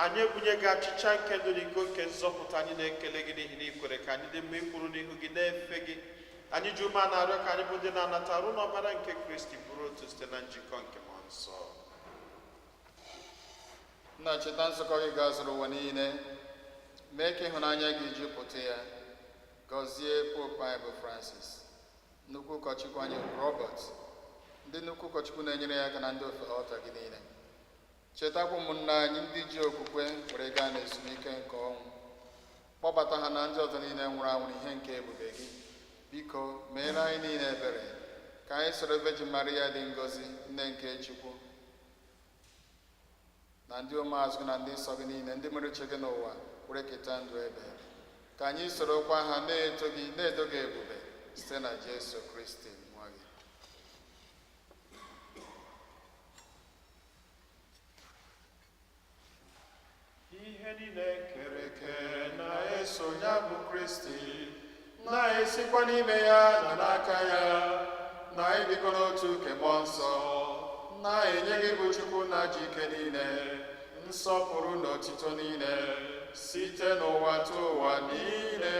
anyị ebunye gị achịcha nke ndụ na iko nke nzọpụta. Anyị na-ekele gị n'ihi na ikwere ka anyị dị mma ịkwụrụ n'ihu gị na-efe gị. Anyị ji ume na-arịọ ka anyị bụ ndị na-anata arụ n'ọbara nke Kristi bụrụ otu site na njikọ nke mmụọ nsọ. Nna, cheta nzukọ gị ga-azụrụ ụwa niile, mee ka ịhụnanya gị jupụta ya. Gọzie Pope anyị bụ Francis, nnukwu ụkọchukwu anyị bụ Robert, ndị nnukwu ụkọchukwu na-enyere ya aka na ndị ofe ọta gị niile. Chetakwa ụmụnna anyị ndị ji okwukwe were gaa n'ezumike nke ọnwụ, kpọbata ha na ndị ọzọ niile nwụrụ anwụ ihe nke ebube gị. Biko meere anyị niile ebere, ka anyị soro Virgin Maria dị ngọzi, nne nke Chukwu, na ndị ụmụazụ gị na ndị nsọ gị niile, ndị mere uche gị n'ụwa, were keta ndụ ebe. Ka anyị sorokwa ha na-eto gị ebube site na Jesu Kristi nwa gị. Ihe niile kere eke na-eso ya bụ Kristi, na-esikwa n'ime ya na n'aka ya, na ịdịkọ n'otu nke mmụọ nsọ, na-enye gị bụ Chukwu na ji ike niile, nsọpụrụ na otito niile, site n'ụwa tụ ụwa niile.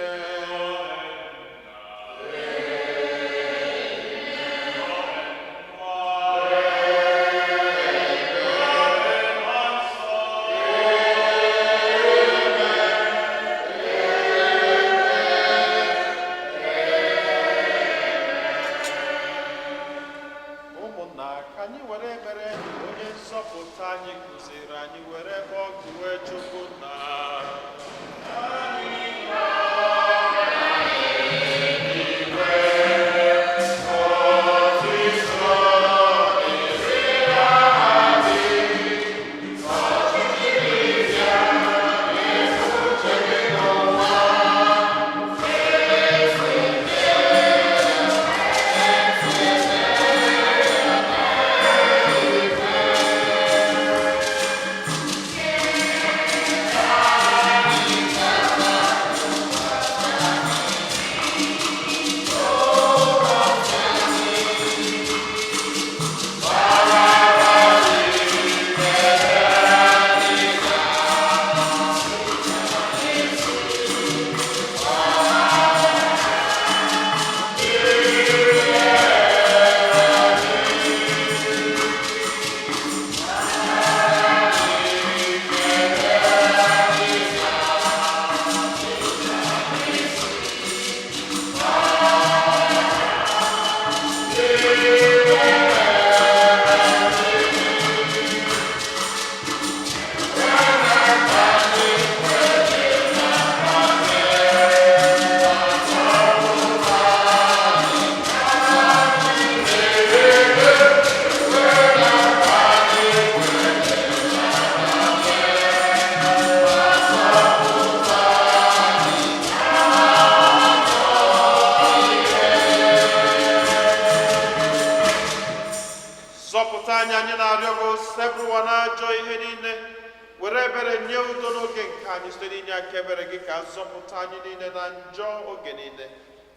anyị anyị na-arịọ gị sepụrụwa n'ajọ ihe niile, were ebere nye udo n'oge nke anyị site n'inye aka ebere gị ka zọpụta anyị niile na njọ oge niile.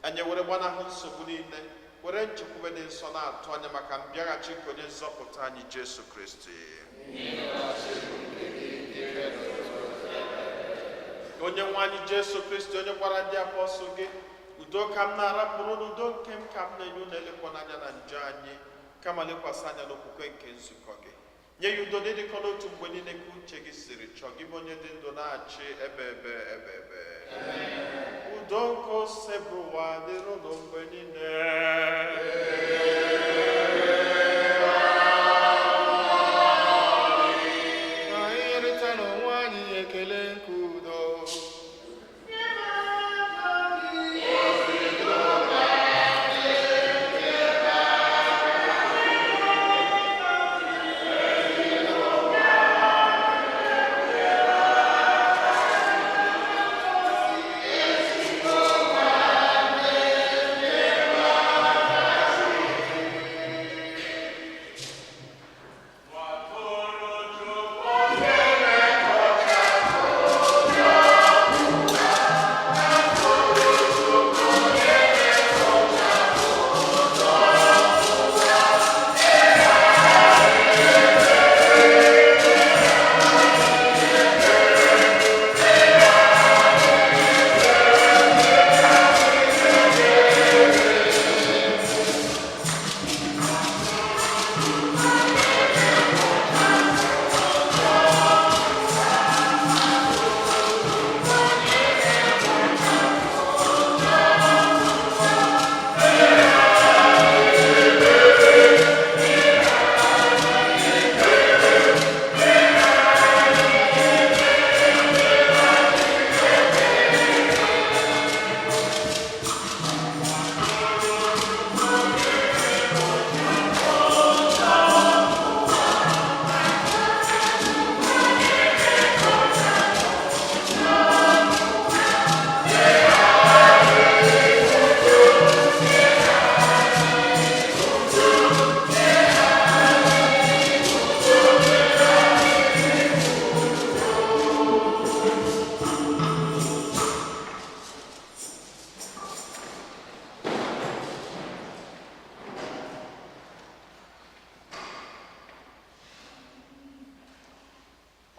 Anyị were gbanahụ nsogbu niile, were nchekwube dị nsọ na-atụ anya maka mbịaghachi nke onye nzọpụta anyị Jesu Kristi. Onye nwe anyị Jesu Kristi, onye gwara ndị apọstụl gị, udo ka m na-arapụrụ n'udo nke m ka m na-enye unu, elekwa n'anya na njọ anyị, kama lekwasị anya n'okwukwe nke nzukọ gị. Nye ya udo dịdịkọ n'otu mgbe niile ka uche gị siri chọọ, gị bụ onye dị ndụ na-achị ebe ebe. Udo nke ose bụ ụwa dịrị unu mgbe niile.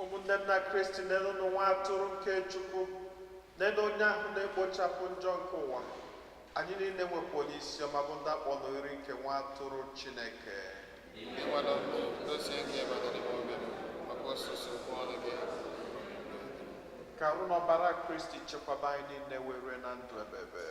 Ụmụnne m na Kristi, nenu nwa atụrụ nke Chukwu, nenu onye ahụ na-egbochapụ njọ nke ụwa. Anyị niile nwekwara isi ọma bụ ndị akpọ n'ori nke nwa atụrụ Chineke. Ka arụ n'ọbara Kristi chekwaba anyị niile were na ndụ ebebe.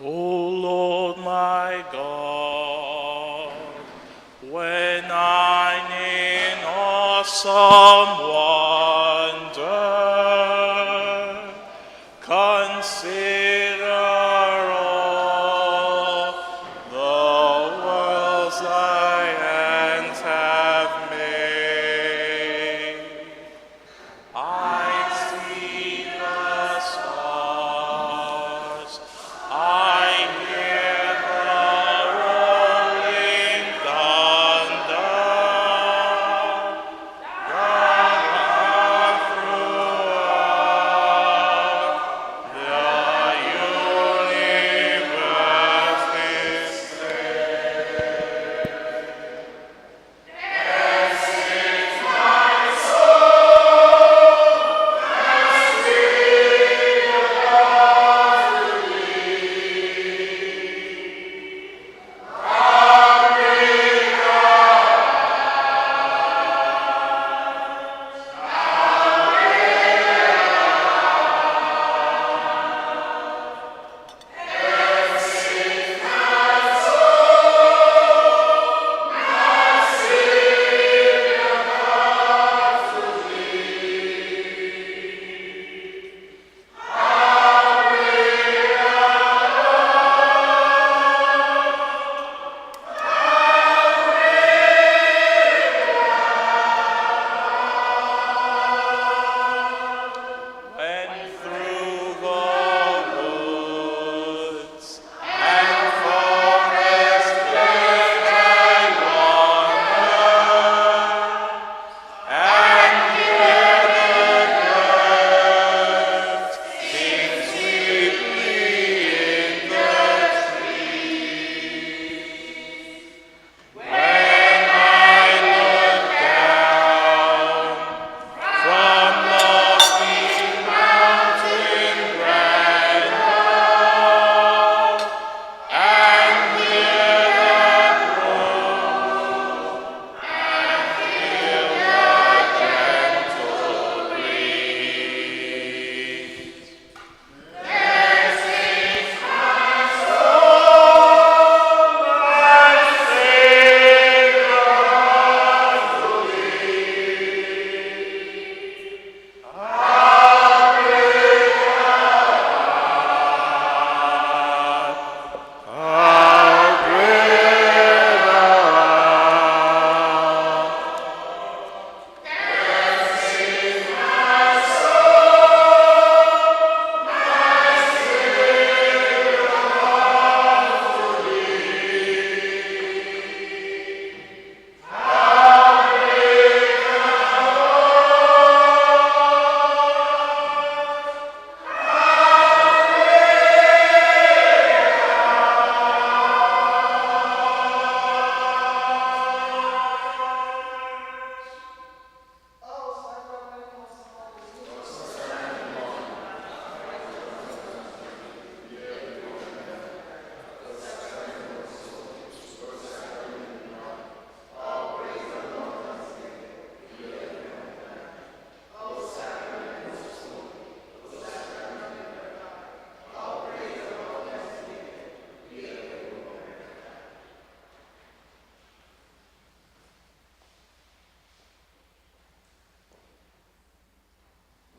O Lord my God, when I'm in awesome wonder, consider all the worlds thy hands have made. I see the stars, I hear the rolling thunder. God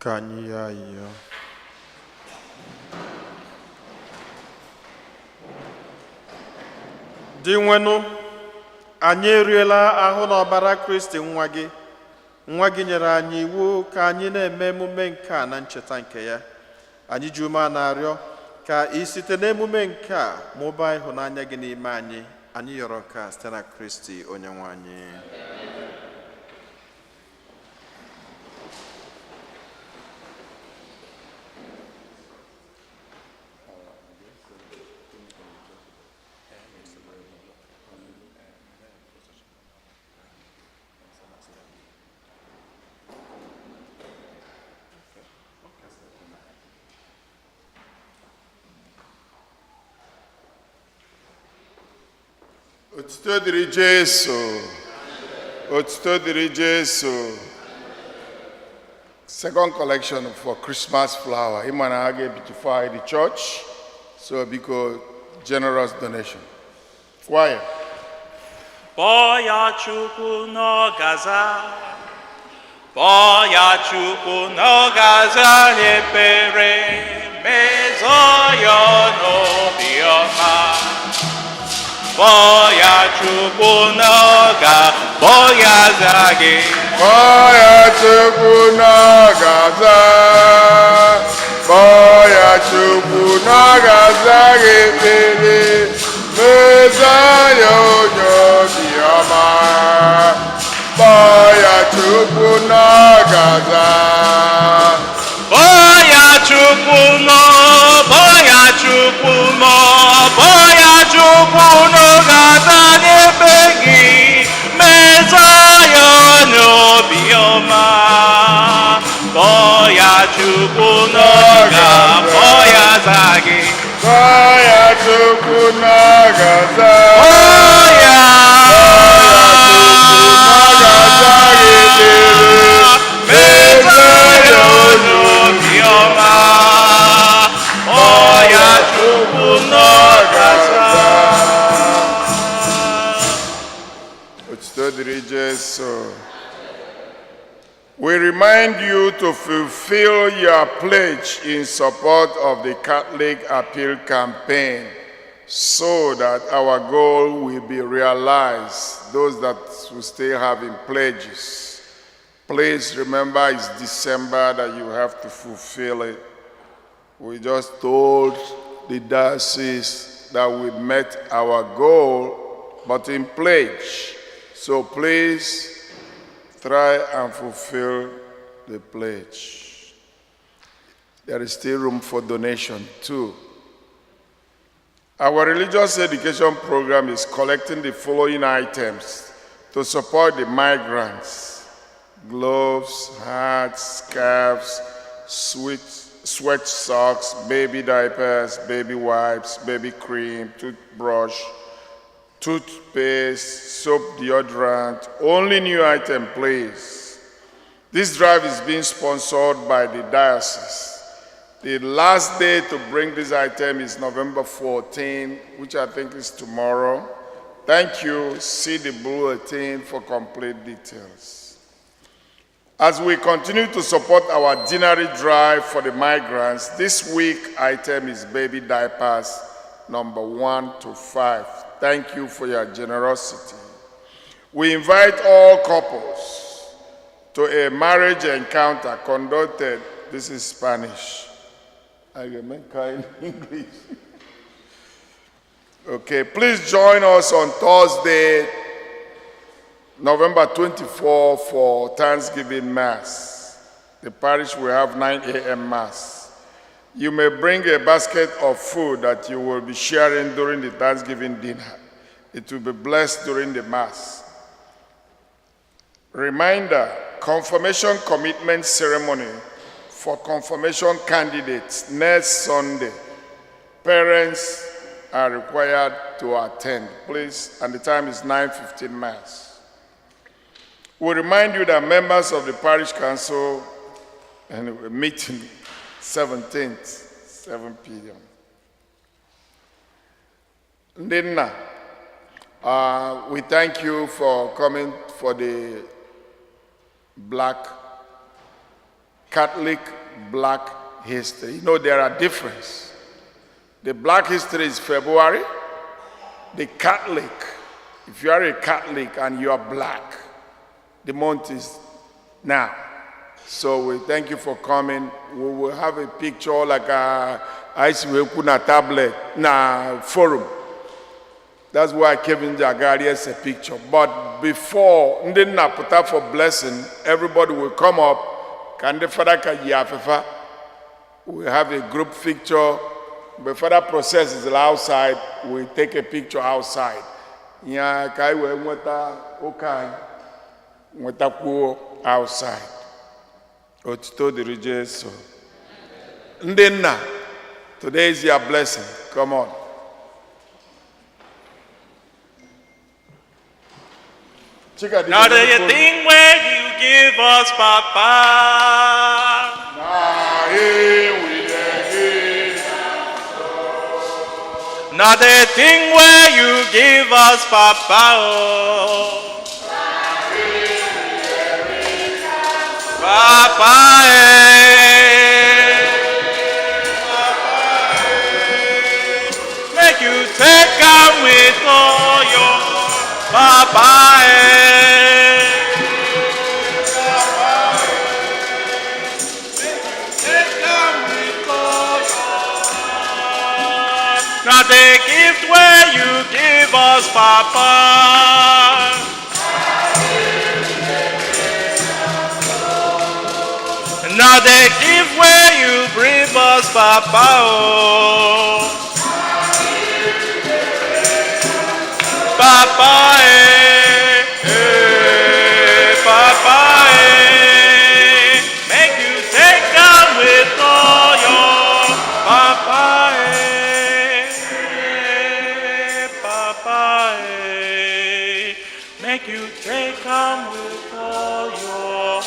Ka anyị ya ayịyọ. Dị nwenụ, anyị eriela ahụ na ọbara Kristi nwa gị. Nwa gị nyere anyị iwu ka anyị na-eme emume nke a na ncheta nke ya. Anyị ji ume a na-arịọ ka ị site n'emume nke a mụbaa ịhụnanya gị n'ime anyị. Anyị yọrọ nke a site na Kristi onye nwe anyị. Otuto dịrị Jesu. Otuto dịrị Jesu. Second collection for Christmas flower. Imana aga beautify the church. So because generous donation. Choir. Boya Chukwu n'ọgaza. Boya Chukwu n'ọgaza n'ekpere. Mezo ya n'obiọma. Boya Chukwu n'ọga, boya zagi. Boya Chukwu n'ọgaza. Boya Chukwu n'ọgaza ekpere. Mezaya onye obiọma. Boya Chukwu n'ọgaza. Boya Chukwu no, boya Chukwu no, boya Chukwu n'ọgaza n'ebe gị. Mezaya n'obiọma. Boya Chukwu n'ọga, boya zagi. Boya Chukwu n'ọgaza. Boya Mezaya n'obiọma. Boya Chukwu n'ọgaza. Otuto dịrị Jesu. We remind you to fulfill your pledge in support of the Catholic Appeal Campaign so that our goal will be realized, those that will still having pledges. Please remember it's December that you have to fulfill it. We just told the diocese that we met our goal, but in pledge. So please try and fulfill the pledge. There is still room for donation too. Our religious education program is collecting the following items to support the migrants: gloves, hats, scarves, sweat socks, baby diapers, baby wipes, baby cream, toothbrush, toothpaste, soap, deodorant, only new item, please. This drive is being sponsored by the diocese. The last day to bring this item is November 14, which I think is tomorrow. Thank you. See the bulletin for complete details. As we continue to support our dinary drive for the migrants, this week item is baby diapers number 1 to 5. Thank you for your generosity. We invite all couples to a marriage encounter conducted, this is Spanish. I remember in English. Okay, please join us on Thursday, November 24 for Thanksgiving Mass. The parish will have 9 a.m. Mass. You may bring a basket of food that you will be sharing during the Thanksgiving dinner. It will be blessed during the Mass. Reminder, confirmation commitment ceremony for confirmation candidates next Sunday. Parents are required to attend, please, and the time is 9:15 Mass. We remind you that members of the Parish Council and we're meeting 17th, 7 p.m. Ndinna, we thank you for coming for the Black Catholic Black history. You know, there are differences. The Black history is February. The Catholic, if you are a Catholic and you are Black, the month is now. So we thank you for coming. We will have a picture like a tablet, forum. That's why Kevin Jagari has a picture. But before, Ndina put up for blessing, everybody will come up. Kande Fadaka Yafefa. We have a group picture. Before that process is outside, we take a picture outside. Ya kai we mwata okai mwata kuo outside. Otito diri Jesu. Ndina, today is your blessing. Come on. Now the thing where you give us, Papa. Now the thing where you give us, Papa. Oh. Papa, make you take out with all your Papa. Now the gift where you give us, Papa. Now the gift where you bring us, Papa. Oh. Papa, Papa, make you take down with all your Papa. Papa, make you take on with all your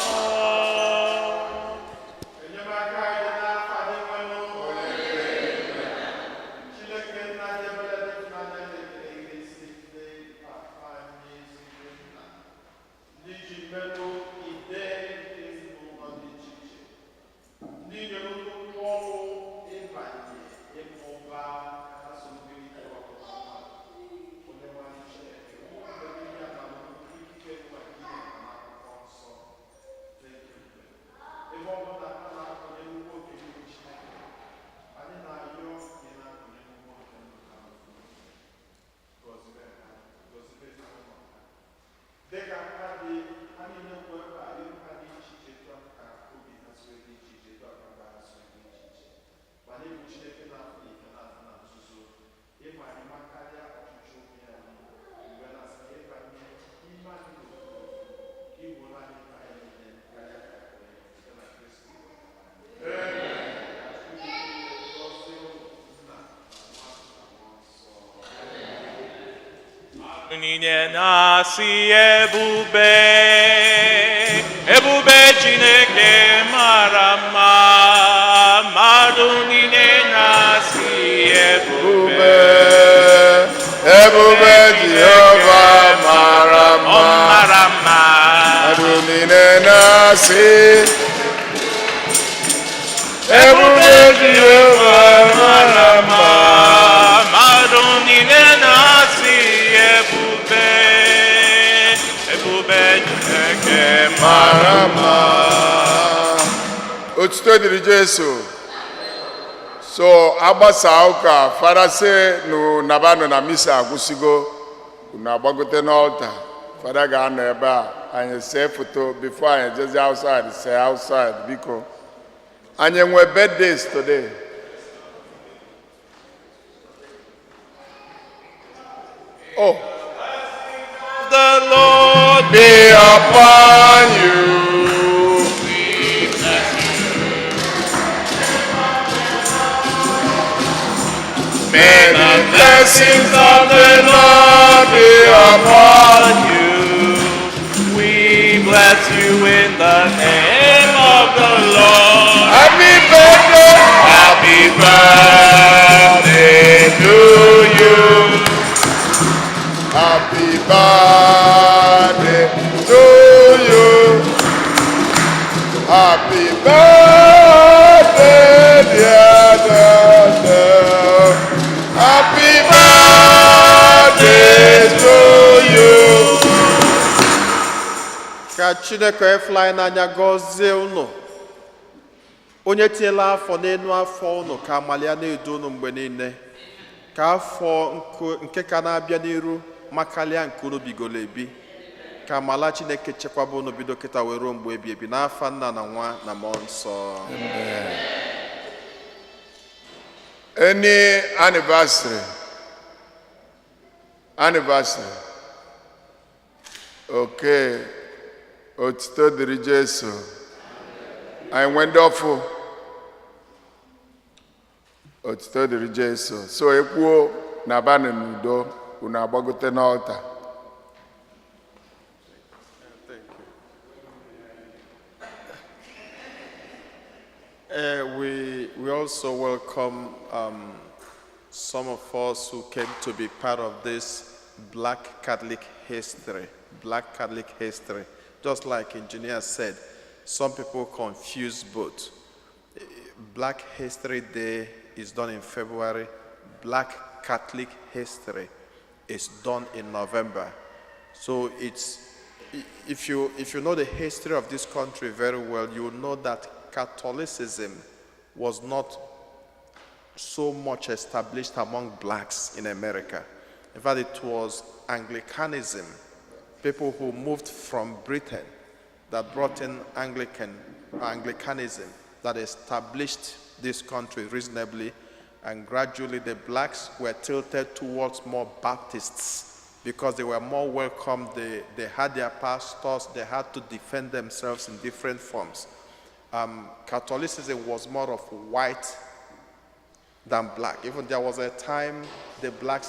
Nine nasi ebube Chineke marama madu nine nasi ebube Jehovah marama madu nine nasi ebube Jehovah marama madu nine nasi marama. Otito diri Jesu. So agbasa ụka Father say no nabano na misa agwụsigo unu agbagote n'altar. Father ga-anọ ebe a anyị see foto before anyị jezi outside say outside biko. Anyị nwe birthdays today. Oh. The Lord be upon you. we bless you. May the blessings of the Lord be upon you. We bless you in the name of the Lord. Happy birthday. Happy birthday to you. Happy birthday to you. Happy birthday, dear Dada. Happy birthday to you. Ka Chineke efula anyị n'anya gọzie unu. Onye tinyela afọ n'elu afọ unu ka amali ya na-edu unu mgbe niile. Ka afọ nke ka na-abịa n'iru makarịa nke unu bigoro ebi. Ka amala Chineke chekwaba unu bido kịta wee ruo mgbe ebi ebi n'afa Nna na Nwa na Mmụọ Nsọ. Any anniversary. Okay. Otito dịrị Jesu. Anyị nwee ndị ọfụ. Otito dịrị Jesu. So ekwuo na banị n'udo unu agbagote n'ọlta. We also welcome some of us who came to be part of this Black Catholic history. Black Catholic history. Just like engineer said, some people confuse both. Black History Day is done in February. Black Catholic history is done in November. So if you know the history of this country very well, you will know that Catholicism was not so much established among blacks in America. In fact, it was Anglicanism, people who moved from Britain that brought in Anglicanism that established this country reasonably, and gradually the blacks were tilted towards more Baptists because they were more welcome. They had their pastors, they had to defend themselves in different forms. Catholicism was more of white than black. Even there was a time the black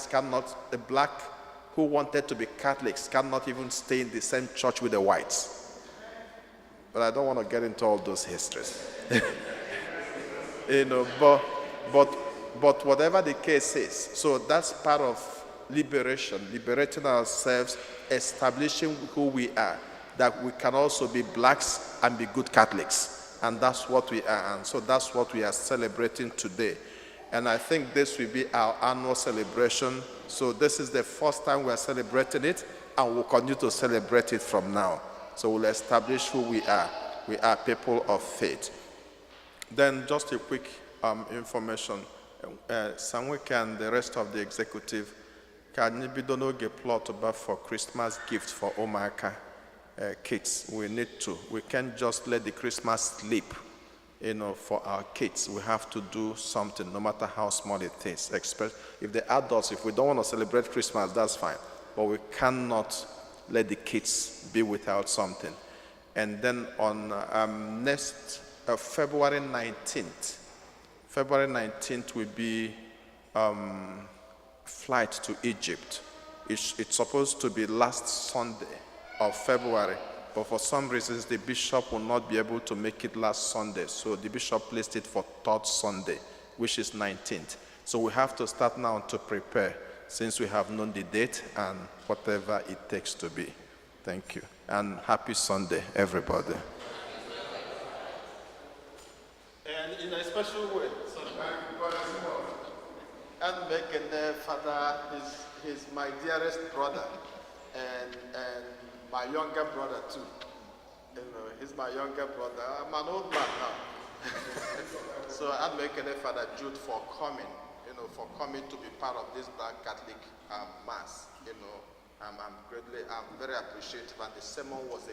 who wanted to be Catholics cannot even stay in the same church with the whites. But I don't want to get into all those histories. But whatever the case is, so that's part of liberation, liberating ourselves, establishing who we are, that we can also be blacks and be good Catholics. And that's what we are. And so that's what we are celebrating today. And I think this will be our annual celebration. So this is the first time we are celebrating it, and we'll continue to celebrate it from now. So we'll establish who we are. We are people of faith. Then just a quick information. Sanweke and the rest of the executive, can you be done plot for Christmas gift for Omaka kids? We need to. We can't just let the Christmas sleep. For our kids, we have to do something, no matter how small it is. If the adults, if we don't want to celebrate Christmas, that's fine. But we cannot let the kids be without something. And then on next February 19th, February 19th will be flight to Egypt. It's supposed to be last Sunday of February. But for some reasons, the bishop will not be able to make it last Sunday. So the bishop placed it for 3rd Sunday, which is 19th. So we have to start now to prepare, since we have known the date and whatever it takes to be. Thank you. And happy Sunday, everybody. And in a special way, and making the father is my dearest brother, and my younger brother too. He's my younger brother. I'm an old man now. So I'm making a Father Jude for coming, to be part of this Black Catholic Mass. I'm very appreciative, and the sermon was